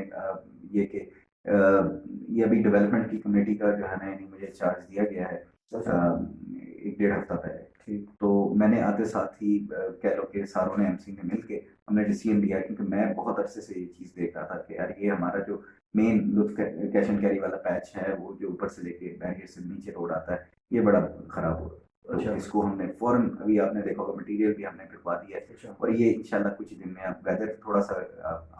ये कि ये अभी डेवलपमेंट की कमेटी का जो है ना यानी मुझे चार्ज दिया गया है एक 1.5 हफ्ता पहले। ठीक। तो मैंने आते साथ ही कह लो कि सारों ने एमसी ने मिलके हमने डिसीजन लिया, क्योंकि मैं बहुत अरसे से ये चीज़ देख रहा था कि यार ये हमारा जो मेन लुत्फ कैश एंड कैरी वाला पैच है वो जो ऊपर से लेके बैरियर से नीचे रोड आता है ये बड़ा खराब हो। अच्छा। तो इसको हमने फौरन अभी आपने देखा होगा मटेरियल भी हमने भिजवा दिया है। अच्छा। और ये इंशाल्लाह कुछ दिन में, अब वेदर थोड़ा सा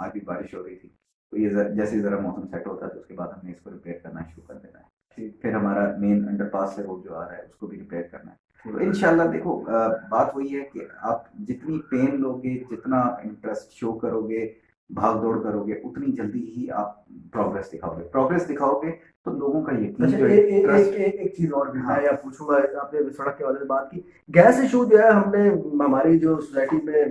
आज भी बारिश हो रही थी तो ये जैसे ज़रा मौसम सेट होता है तो उसके बाद हमने इसको रिपेयर करना शुरू कर देना है। ठीक। फिर हमारा मेन अंडरपास से रोड जो आ रहा है उसको भी रिपेयर करना है। तो इंशाल्लाह देखो बात वही है कि आप जितनी पेन लोगे, जितना इंटरेस्ट शो करोगे, भाग दौड़ करोगे, उतनी जल्दी ही आप प्रोग्रेस दिखाओगे तो लोगों का यकीन। अच्छा, एक चीज और भी मैं यहाँ पूछूंगा, आपने सड़क के वाले से बात की, गैस इशू जो है हमने हमारी जो सोसाइटी में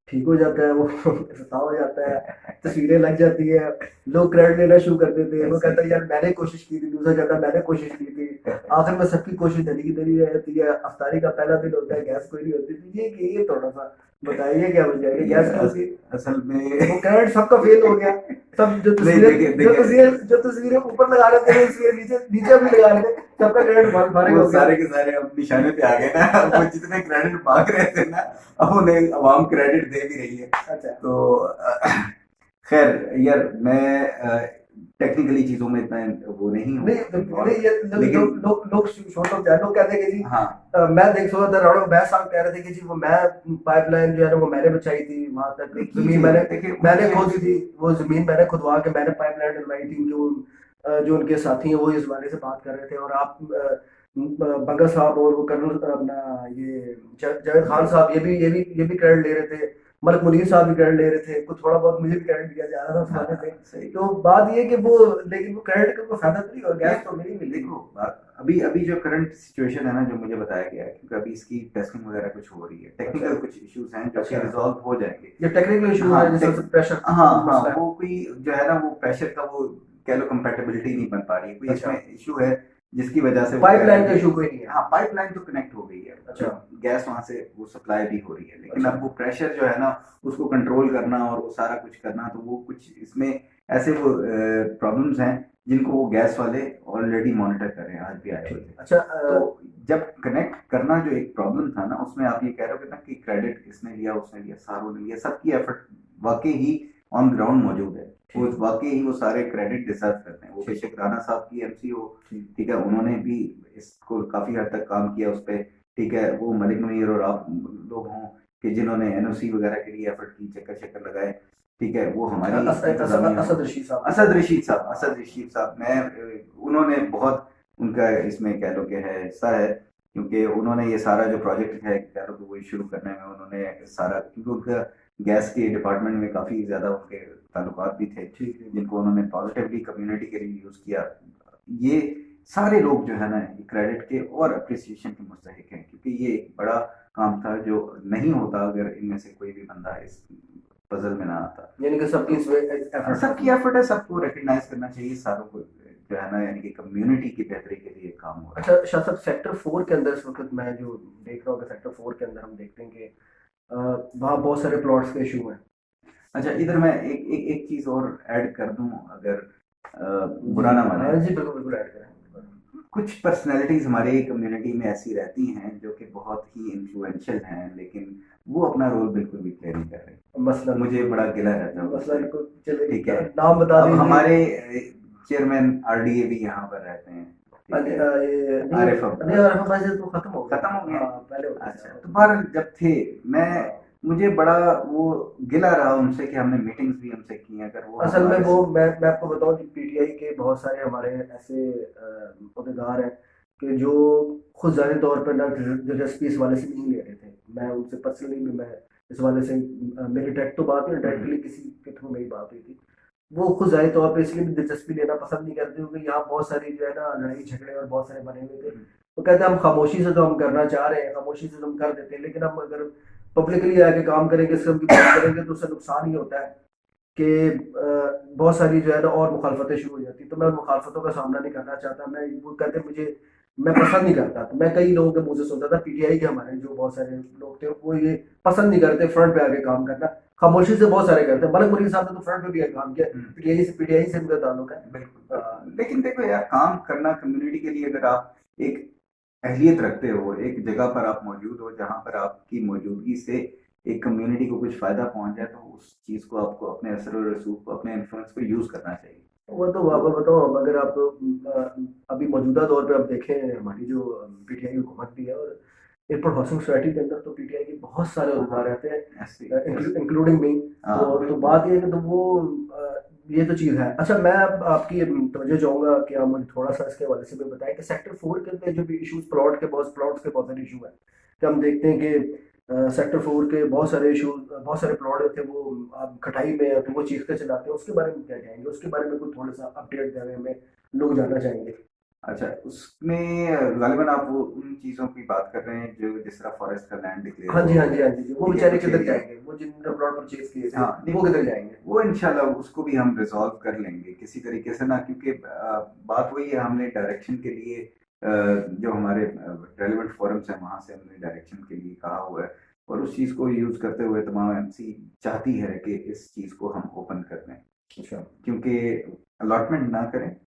ठीक हो जाता है, वो सता हो जाता है, तस्वीरें लग जाती है, लोग क्रेडिट लेना शुरू कर देते हैं, वो कहता है यार मैंने कोशिश की थी, दूसरा कहता है मैंने कोशिश की थी, आखिर में सबकी कोशिश धरी की धरी रहती है। अफ्तारी का पहला दिन होता है, गैस कोई नहीं होती। तो ये थोड़ा सा बताइए क्या वजह है गैस? असल में वो क्रेडिट सबका फेल हो गया, सब जो तस्वीरें ऊपर लगा रहे थे, तस्वीरें नीचे नीचे भी लगा रहे थे, सबका क्रेडिट मारे हो गया। सारे के सारे अब निशाने पे आ गए ना। वो जितने क्रेडिट मांग रहे थे ना अब उन्हें अवाम क्रेडिट दे भी रही है। अच्छा। तो खैर यार मैं टेक्निकली चीजों में इतना वो नहीं हूँ। लेकिन लोग कहते हैं कि जी हाँ मैं देख सोचा था राणा मैं साहब कह रहे थे कि जी वो मैं पाइपलाइन जो है ना वो मैंने बचाई थी, वहां तक जमीन मैंने खोदी थी, वो जमीन मैंने खुदवा के मैंने पाइपलाइन डलवाई थी। जो उनके साथी हैं वो इस बारे से बात कर रहे थे, और आप बंगा साहब और वो कर्नल अपना ये जावेद खान साहब ये भी क्रेडिट ले रहे थे, मलिक मुनीर साहब भी क्रेडिट ले रहे थे, कुछ थोड़ा बहुत मुझे भी क्रेडिट दिया जा रहा था उस बारे में। तो बात ये कि वो लेकिन वो क्रेडिट का कोई फायदा नहीं हो, गैस तो मिली। देखो अभी जो करंट सिचुएशन है ना जो मुझे बताया गया है, क्योंकि अभी इसकी टेस्टिंग वगैरह कुछ हो रही है, टेक्निकल कुछ इश्यूज हैं जो कि रिजॉल्व हो जाएंगे। ये टेक्निकल इशू है जैसे प्रेशर, हाँ वो कोई जो है ना वो प्रेशर का वो कह लो कंपैटिबिलिटी नहीं बन पा रही है, कोई इसमें इशू है जिसकी वजह से पाइपलाइन का इशू कोई नहीं है। हाँ पाइपलाइन तो कनेक्ट हो गई है। अच्छा। गैस वहां से वो सप्लाई भी हो रही है, लेकिन अब वो प्रेशर जो है ना उसको कंट्रोल करना और वो सारा कुछ करना, तो वो कुछ इसमें ऐसे वो प्रॉब्लम्स हैं जिनको वो गैस वाले ऑलरेडी मॉनिटर कर रहे हैं, आज भी आए हुए थे। अच्छा। तो जब कनेक्ट करना जो एक प्रॉब्लम था ना उसमें आप ये कह रहे हो ना कि क्रेडिट इसने लिया उसने लिया सारों ने लिया, सबकी एफर्ट वाकई ही ऑन ग्राउंड मौजूद है, वो वाकई ही वो सारे क्रेडिट डिजर्व करते हैं। वो बेशक राणा साहब की एमसी हो, ठीक है, उन्होंने भी इसको काफी हद तक काम किया उस पर, ठीक है, वो मलिक मुनीर और आप लोग हों कि जिन्होंने एनओसी वगैरह के लिए एफर्ट की, चक्कर लगाए, ठीक है, वो हमारी असद रशीद साहब मैं उन्होंने बहुत उनका इसमें कह लो कि है हिस्सा है, क्योंकि उन्होंने ये सारा जो प्रोजेक्ट है कह लो कि वो शुरू करने में उन्होंने सारा, क्योंकि उनका गैस के डिपार्टमेंट में काफी ज्यादा उनके ताल्लुकात भी थे, जिनको उन्होंने पॉजिटिवली कम्युनिटी के लिए यूज किया। ये सारे लोग जो है ना क्रेडिट के और अप्रिसिएशन के मुस्तहिक हैं, क्योंकि ये एक बड़ा काम था जो नहीं होता अगर इनमें से कोई भी बंदा इस पजल में ना आता। यानी कि सबकी एफर्ट है, सबको रिकॉग्नाइज करना चाहिए, सारों को जो है ना यानी कि कम्युनिटी की बेहतरी के लिए काम हो रहा है। अच्छा शाह साहब, सेक्टर 4 के अंदर इस वक्त मैं जो देख रहा हूँ कि सेक्टर 4 के अंदर हम देखते हैं कि वहाँ बहुत सारे प्लॉट्स के इशू हैं। अच्छा इधर मैं एक चीज और ऐड कर दूं, अगर बुरा ना माने। जी बिल्कुल ऐड करें। कुछ पर्सनैलिटीज हमारे कम्युनिटी में ऐसी रहती हैं जो कि बहुत ही इन्फ्लुएंशियल हैं, लेकिन वो अपना रोल बिल्कुल भी प्ले नहीं कर रहे। मसला मुझे बड़ा गिला रहता है। ठीक है, नाम बता दीजिए। हमारे चेयरमैन आरडीए भी यहाँ पर रहते हैं, आरिफ तो खत्म हो गया पहले। अच्छा तो बार जब थे मैं मुझे बड़ा वो गिला रहा उनसे कि हमने मीटिंग्स भी उनसे की हैं, अगर वो असल में हमारे वो से। मैं आपको बताऊं कि पीटीआई के बहुत सारे हमारे ऐसे अहदेदार हैं कि जो खुद ज़ाहिरी तौर पर ना दिलचस्पी इस वाले से नहीं ले रहे थे। मैं उनसे पर्सनली भी मैं इस वाले से मेरी डायरेक्ट तो बात नहीं, डायरेक्टली किसी के थ्रू मेरी बात हुई थी। वो खुद ज़ाहिरी तौर पे इसलिए भी दिलचस्पी लेना पसंद नहीं करते क्योंकि यहाँ बहुत सारी जो है ना लड़ाई झगड़े और बहुत सारे बने हुए थे। वो कहते हैं हम खामोशी से तो हम करना चाह रहे हैं, खामोशी से तो हम कर देते हैं, लेकिन हम अगर पब्लिकली आके काम करेंगे, इससे उनकी बात करेंगे तो उससे नुकसान ही होता है कि बहुत सारी जो है ना और मुखालफतें शुरू हो जाती। तो मैं उन मुखालफतों का सामना नहीं करना चाहता। मैं वो कहते मुझे मैं पसंद नहीं करता। तो मैं कई लोगों के मुंह से सुनता था, पीटीआई के हमारे जो बहुत सारे लोग थे वो ये पसंद नहीं करते फ्रंट पे आके काम करना। खामोशी से बहुत सारे करते हैं। मलक मुनीर साहब ने तो फ्रंट पे भी आके काम किया। पीटीआई से उनका ताल्लुक है। बिल्कुल बिल्कुल, लेकिन देखो यार, काम करना कम्युनिटी के लिए, अगर आप एक अहलियत रखते हो, एक जगह पर आप मौजूद हो जहाँ पर आपकी मौजूदगी से एक कम्युनिटी को कुछ फायदा पहुंच जाए, तो उस चीज को आपको अपने असर और रसूख को, अपने इन्फ्लुएंस को यूज करना चाहिए। वो तो आपको बताऊं, अब अगर आप अभी मौजूदा दौर पे आप देखें, हमारी जो पीटीआई हुकूमत भी है और एयरपोर्ट हाउसिंग सोसाइटी के अंदर तो पीटीआई के बहुत सारे उम्मीदवार रहते हैं, ऐसे इंक्लूडिंग मी। हाँ तो बात ये है कि तो वो ये तो चीज़ है। अच्छा, मैं अब आपकी तवज्जो चाहूंगा कि आप मुझे थोड़ा सा इसके हवाले से भी बताएं कि सेक्टर 4 के अंदर जो भी इश्यूज, प्लॉट्स के बहुत सारे इशू है कि हम देखते हैं कि सेक्टर 4 के बहुत सारे इशू, बहुत सारे प्लॉट थे वो आप खटाई में है, तो वो चीखते चलाते हैं। उसके बारे में क्या कहेंगे? उसके बारे में कुछ थोड़ा सा अपडेट देने में लोग जानना चाहेंगे। अच्छा, उसमें गालिबन आप वो उन चीज़ों की बात कर रहे हैं जो जिस तरह फॉरेस्ट का लैंड डिक्लेयर हाँ हुआ जी, हाँ हुआ जी, है। हाँ जी, वो ठीक है, बेचारे कुछ किधर एरिया। जाएंगे? वो जिनने प्लॉट परचेज किए थे हाँ नहीं, वो किधर जाएंगे? वो इंशाल्लाह उसको भी हम रिजॉल्व कर लेंगे किसी तरीके से ना, क्योंकि बात वही है, हमने डायरेक्शन के लिए जो हमारे रेलिवेंट फोरम्स हैं वहाँ से हमने डायरेक्शन के लिए कहा हुआ है, और उस चीज़ को यूज़ करते हुए तमाम एमसी चाहती है कि इस चीज़ को हम ओपन कर दें, अच्छा। क्योंकि अलॉटमेंट ना करें, ठीक।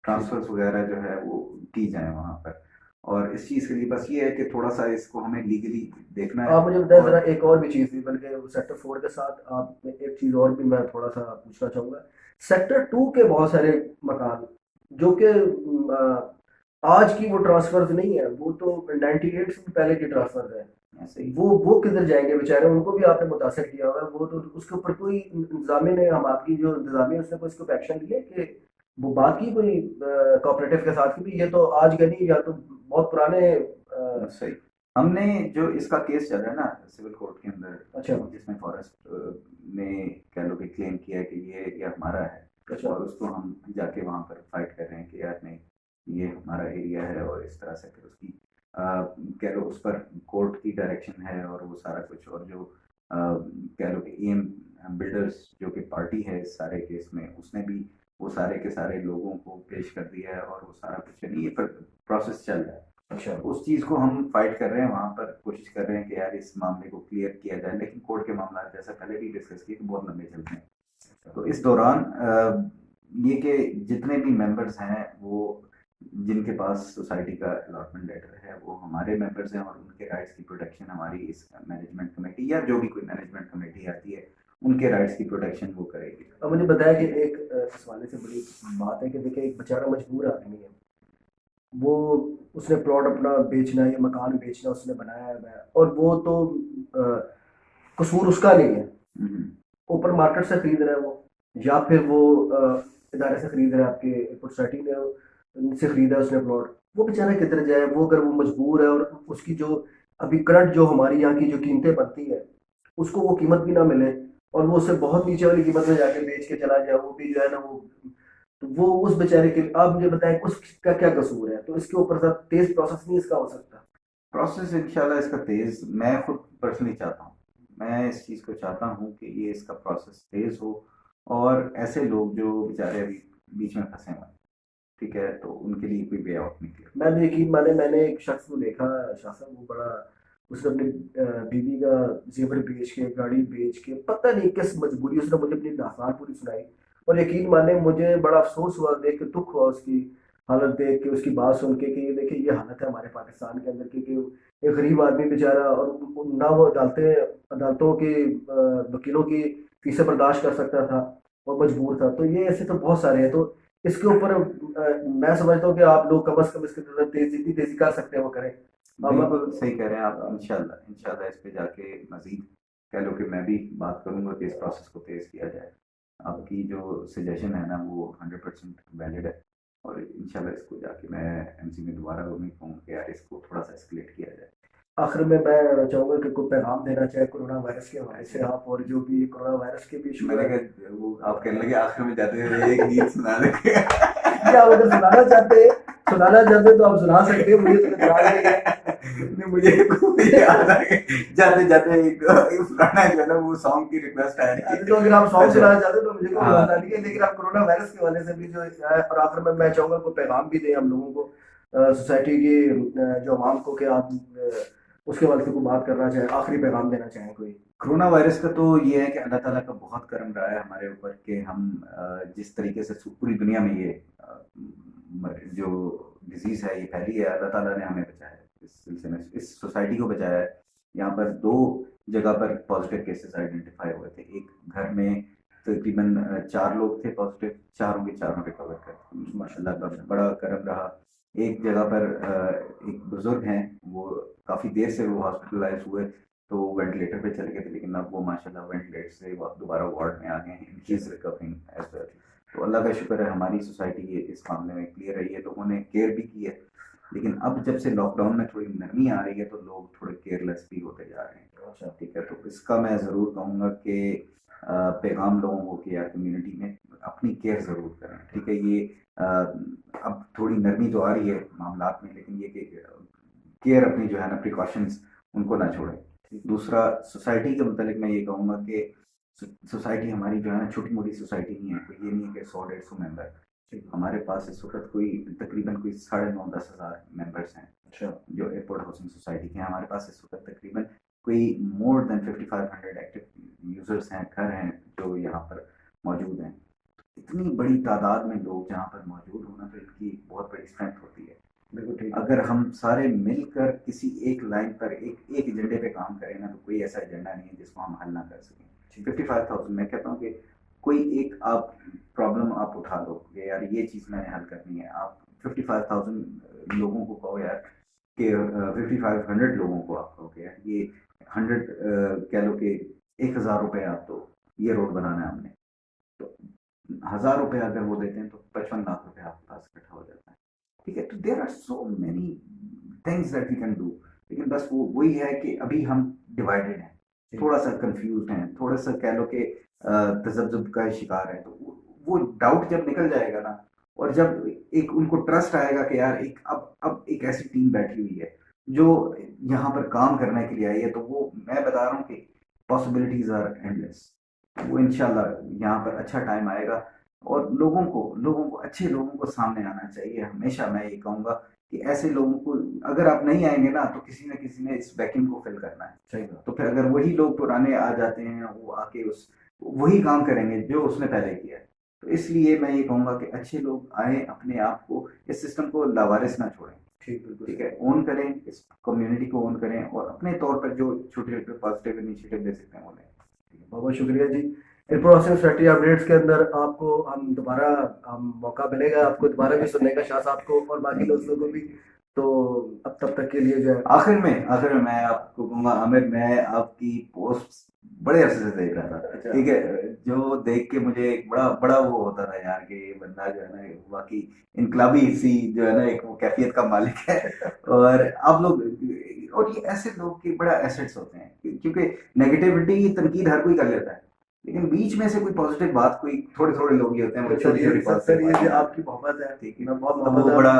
ट्रांसफर्स वगैरह जो है वो की जाए वहाँ पर। और इस चीज़ के लिए बस ये है कि थोड़ा सा इसको हमें लीगली देखना है। आप मुझे बताएं और जरा एक और भी चीज़ थी, बल्कि सेक्टर 4 के साथ आप एक चीज़ और भी मैं थोड़ा सा पूछना चाहूँगा। सेक्टर 2 के बहुत सारे मकान जो कि आज की वो ट्रांसफर्स नहीं है, वो तो 98 से भी पहले की ट्रांसफर्स है। ऐसे ही वो किधर जाएंगे बेचारे? उनको भी आपने मुतासर किया हुआ है। वो तो उसके ऊपर कोई इंतजामिया ने, हम आपकी जो इंतजामिया है उसने कोई इसके ऊपर एक्शन लिया कि वो बात की कोई कोऑपरेटिव के साथ की भी ये तो आज का नहीं, या तो बहुत पुराने सही। हमने जो इसका केस चल रहा है ना सिविल कोर्ट के अच्छा। अंदर, जिसमें फॉरेस्ट ने कह लो कि क्लेम किया है कि ये एरिया हमारा है, अच्छा। और उसको हम जाके वहाँ पर फाइट कर रहे हैं कि यार नहीं, ये हमारा एरिया है, और इस तरह से फिर उसकी कह लो उस पर कोर्ट की डायरेक्शन है और वो सारा कुछ, और जो कह लो कि एम बिल्डर्स जो कि पार्टी है इस सारे केस में, उसने भी वो सारे के सारे लोगों को पेश कर दिया है, और वो सारा कुछ नहीं, ये प्रोसेस चल रहा है। अच्छा। उस चीज को हम फाइट कर रहे हैं वहां पर, कोशिश कर रहे हैं कि यार इस मामले को क्लियर किया जाए, लेकिन कोर्ट के मामला जैसा पहले भी डिस्कस किए तो बहुत लंबे चलते हैं। तो इस दौरान ये कि जितने भी मेंबर्स हैं वो, जिनके पास सोसाइटी का अलॉटमेंट लेटर है, वो हमारे मेंबर्स हैं, और उनके राइट्स की प्रोटेक्शन हमारी इस मैनेजमेंट कमेटी या जो भी कोई मैनेजमेंट कमेटी आती है, उनके राइट्स की प्रोटेक्शन वो करेगी। अब मुझे बताया कि एक इस वाले से बड़ी बात है कि देखिए एक बेचारा मजबूर आदमी है, वो उसने प्लॉट अपना बेचना है या मकान बेचना उसने बनाया है, और वो तो कसूर उसका नहीं है। हम्म, ओपन मार्केट से खरीद रहा है वो, या फिर वो इदारे से खरीद रहा है, आपके सोसाइटी में से खरीदा है उसने प्लॉट। वो बेचारा किधर जाए? वो अगर वो मजबूर है और उसकी जो अभी करंट जो हमारी यहाँ की जो कीमतें बनती है उसको वो कीमत भी ना मिले, और वो उससे बहुत नीचे वाली कीमत में जाके बेच के चला जाए, वो भी जो है ना वो, तो वो उस बेचारे के लिए आप मुझे बताएं उसका क्या कसूर है? तो इसके ऊपर सर तेज प्रोसेस नहीं इसका हो सकता? प्रोसेस इंशाल्लाह इसका तेज, मैं खुद पर्सनली चाहता हूँ, मैं इस चीज़ को चाहता हूँ कि ये इसका प्रोसेस तेज हो, और ऐसे लोग जो बेचारे अभी बीच में फंसे हुए हैं, ठीक है, तो उनके लिए कोई वे आउट निकले। मैं भी यकीन माने, मैंने एक शख्स को देखा शासन, वो बड़ा, उसने अपनी बीवी का जेवर बेच के, गाड़ी बेच के, पता नहीं किस मजबूरी, उसने मुझे अपनी दास्तान पूरी सुनाई। और यकीन माने मुझे बड़ा अफसोस हुआ, देख के दुख हुआ उसकी हालत देख के, उसकी बात सुन के कि ये देखिए ये हालत है हमारे पाकिस्तान के अंदर की, कि एक गरीब आदमी बेचारा, और ना वो अदालतों के वकीलों की फीसें बर्दाश्त कर सकता था और मजबूर था। तो ये ऐसे तो बहुत सारे हैं। तो इसके ऊपर मैं समझता हूँ कि आप लोग कम से कम इसके अंदर तेजी, जितनी तेजी कर सकते हैं वो करें। हम बिल्कुल सही कह रहे हैं आप, इंशाल्लाह इंशाल्लाह इस पे जाके मजीद कह लो कि मैं भी बात करूंगा कि इस प्रोसेस को तेज़ किया जाए। आपकी जो सजेशन है ना वो 100% वैलिड है, और इंशाल्लाह इसको जाके मैं एमसी में दोबारा उम्मीद कहूँगा कि यार इसको थोड़ा सा एस्केलेट किया जाए। आखिर में मैं चाहूंगा कि कोई पैगाम देना चाहे कोरोना वायरस के हवाले से आप, और जो भी कोरोना वायरस के भी इशू मैंने है। कहा वो आप कहने लगे आखिर में जाते हुए एक गीत सुना देंगे। क्या आप अगर सुनाना चाहते तो आप सुना सकते हैं, मुझे तो इतराज नहीं है। नहीं, मुझे याद आ गया जाते जाते एक पुराना जो है ना वो सॉन्ग की रिक्वेस्ट आ रही है। तो अगर आप सॉन्ग अच्छा। सुनाना चाहते हैं तो मुझे कोई हाँ। मसला नहीं है, लेकिन आप कोरोना वायरस के हवाले से भी जो है, और आखिर में मैं चाहूंगा कोई पैगाम भी दें हम लोगों को, सोसाइटी की जो आवाम को, कि आप उसके हवाले से कोई बात करना चाहें, आखिरी पैगाम देना चाहें कोई। कोरोना वायरस का तो ये है कि अल्लाह ताला का बहुत करम रहा है हमारे ऊपर कि हम जिस तरीके से पूरी दुनिया में ये जो डिजीज़ है ये फैली है, अल्लाह ताला ने हमें बचाया है, इस सिलसिले में इस सोसाइटी को बचाया है। यहाँ पर 2 जगह पर पॉजिटिव केसेस आइडेंटिफाई हुए थे। एक घर में तकरीबन 4 लोग थे पॉजिटिव, चारों के चारों रिकवर कर, माशाल्लाह का बड़ा करम रहा। एक जगह पर एक बुजुर्ग हैं, वो काफ़ी देर से वो हॉस्पिटलाइज हुए, तो वो वेंटिलेटर पे चले गए थे, लेकिन अब वो माशाल्लाह वेंटिलेटर से दोबारा वार्ड में आ गए हैं। He is recovering as well. तो अल्लाह का शुक्र है हमारी सोसाइटी इस मामले में क्लियर रही है, लोगों ने केयर भी की है। लेकिन अब जब से लॉकडाउन में थोड़ी नरमी आ रही है तो लोग थोड़े केयरलेस भी होते जा रहे हैं। अच्छा, ठीक है, तो इसका मैं ज़रूर कहूँगा कि पैगाम लोगों को कि यार कम्युनिटी में अपनी केयर ज़रूर करें। ठीक है, ये अब थोड़ी नरमी तो आ रही है मामलात में, लेकिन ये कि केयर अपनी जो है ना प्रिकॉशंस उनको ना छोड़ें। दूसरा, सोसाइटी के मुतालिक मैं ये कहूँगा कि सोसाइटी हमारी जो है ना छोटी मोटी सोसाइटी नहीं है, कोई ये नहीं है कि 100-150 मेंबर। हमारे पास इस वक्त कोई तकरीबन कोई 9,500-10 हज़ार मेंबर्स हैं। अच्छा, जो एयरपोर्ट हाउसिंग सोसाइटी के हैं। हमारे पास इस वक्त तकरीबन कोई मोर देन 5500 एक्टिव यूजर्स हैं, घर हैं जो यहाँ पर मौजूद हैं। इतनी बड़ी तादाद में लोग जहाँ पर मौजूद होना तो इनकी बहुत बड़ी स्ट्रेंथ होती है। बिल्कुल ठीक। अगर हम सारे मिलकर किसी एक लाइन पर एक एजेंडे पे काम करें ना, तो कोई ऐसा एजेंडा नहीं है जिसको हम हल ना कर सकें। 55,000, मैं कहता हूँ कि कोई एक आप प्रॉब्लम आप उठा लो कि यार ये चीज़ मैंने हल करनी है, आप 55,000 लोगों को कहो यार कि 5500 लोगों को आप कहो कि यार ये 100 कह लो कि 1,000 रुपये आप दो, ये रोड बनाना है हमने, तो 1,000 रुपये अगर वो देते हैं तो 55 लाख रुपये आपके पास इकट्ठा हो जाता है। ठीक है, तो there are so many things that we can do, लेकिन बस वो वही है कि अभी हम डिवाइडेड हैं, थोड़ा सा कंफ्यूज हैं, थोड़ा सा कह लो कि तजब्जुब का शिकार है। तो वो डाउट जब निकल जाएगा ना, और जब एक उनको ट्रस्ट आएगा कि यार एक अब एक ऐसी टीम बैठी हुई है जो यहाँ पर काम करने के लिए आई है, तो वो मैं बता रहा हूँ कि पॉसिबिलिटीज आर एंडलेस। वो इंशाल्लाह यहाँ पर अच्छा टाइम आएगा, और लोगों को अच्छे लोगों को सामने आना चाहिए। हमेशा मैं ये कहूँगा कि ऐसे लोगों को अगर आप नहीं आएंगे ना, तो किसी न किसी ने इस वैक्यूम को फिल करना है। सही बात। तो फिर अगर वही लोग पुराने आ जाते हैं, वो आके वही काम करेंगे जो उसने पहले किया है। तो इसलिए मैं ये कहूँगा कि अच्छे लोग आए, अपने आप को इस सिस्टम को लावारिस ना छोड़ें। ठीक है, ओन करें, इस कम्युनिटी को ओन करें, और अपने तौर पर जो छोटे छोटे पॉजिटिव इनिशिएटिव ले सकते हैं वो लें। बहुत बहुत शुक्रिया जी। एयरपोर्ट स्ट्रेटजी अपडेट्स के अंदर आपको हम दोबारा मौका मिलेगा, आपको दोबारा भी सुनने का, शाह साहब को और बाकी दोस्तों को भी। तो अब तब तक के लिए जो है आखिर में मैं आपको कहूँगा, आमिर, मैं आपकी पोस्ट बड़े अरसे से देख रहा था। ठीक है, जो देख के मुझे एक बड़ा वो होता था यार कि ये बंदा जो है ना वाकई इनकलाबी सी जो है ना एक वो कैफियत का मालिक है। और आप लोग, और ये ऐसे लोग के बड़ा एसेट्स होते हैं, क्योंकि नेगेटिविटी तनकीद हर कोई कर लेता है, लेकिन बीच में से कोई पॉजिटिव बात, कोई थोड़े लोग ही होते हैं वो छोटी-छोटी बात। आपकी मोहब्बत है, ठीक है, वो बड़ा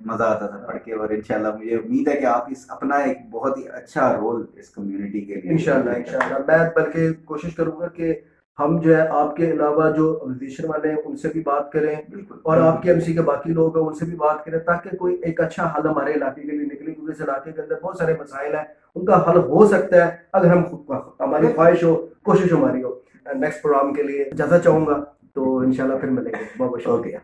मजा आता था पढ़ के, और इंशाल्लाह मुझे उम्मीद है कि आप इस अपना एक बहुत ही अच्छा रोल इस कम्युनिटी के लिए इंशाल्लाह मैं बल्कि कोशिश करूंगा कि हम जो है आपके अलावा जो ऑर्गेनाइजेशन वाले हैं उनसे भी बात करें, और आपके एमसी के बाकी लोग हैं उनसे भी बात करें, ताकि कोई एक अच्छा हल हमारे इलाके के लिए निकले, क्योंकि इस इलाके के अंदर बहुत सारे मसाइल हैं, उनका हल हो सकता है अगर हमारी ख्वाहिश हो, कोशिश हमारी हो। नेक्स्ट प्रोग्राम के लिए इजाजत चाहूंगा, तो इंशाल्लाह फिर मिलेंगे। बहुत बहुत शुक्रिया।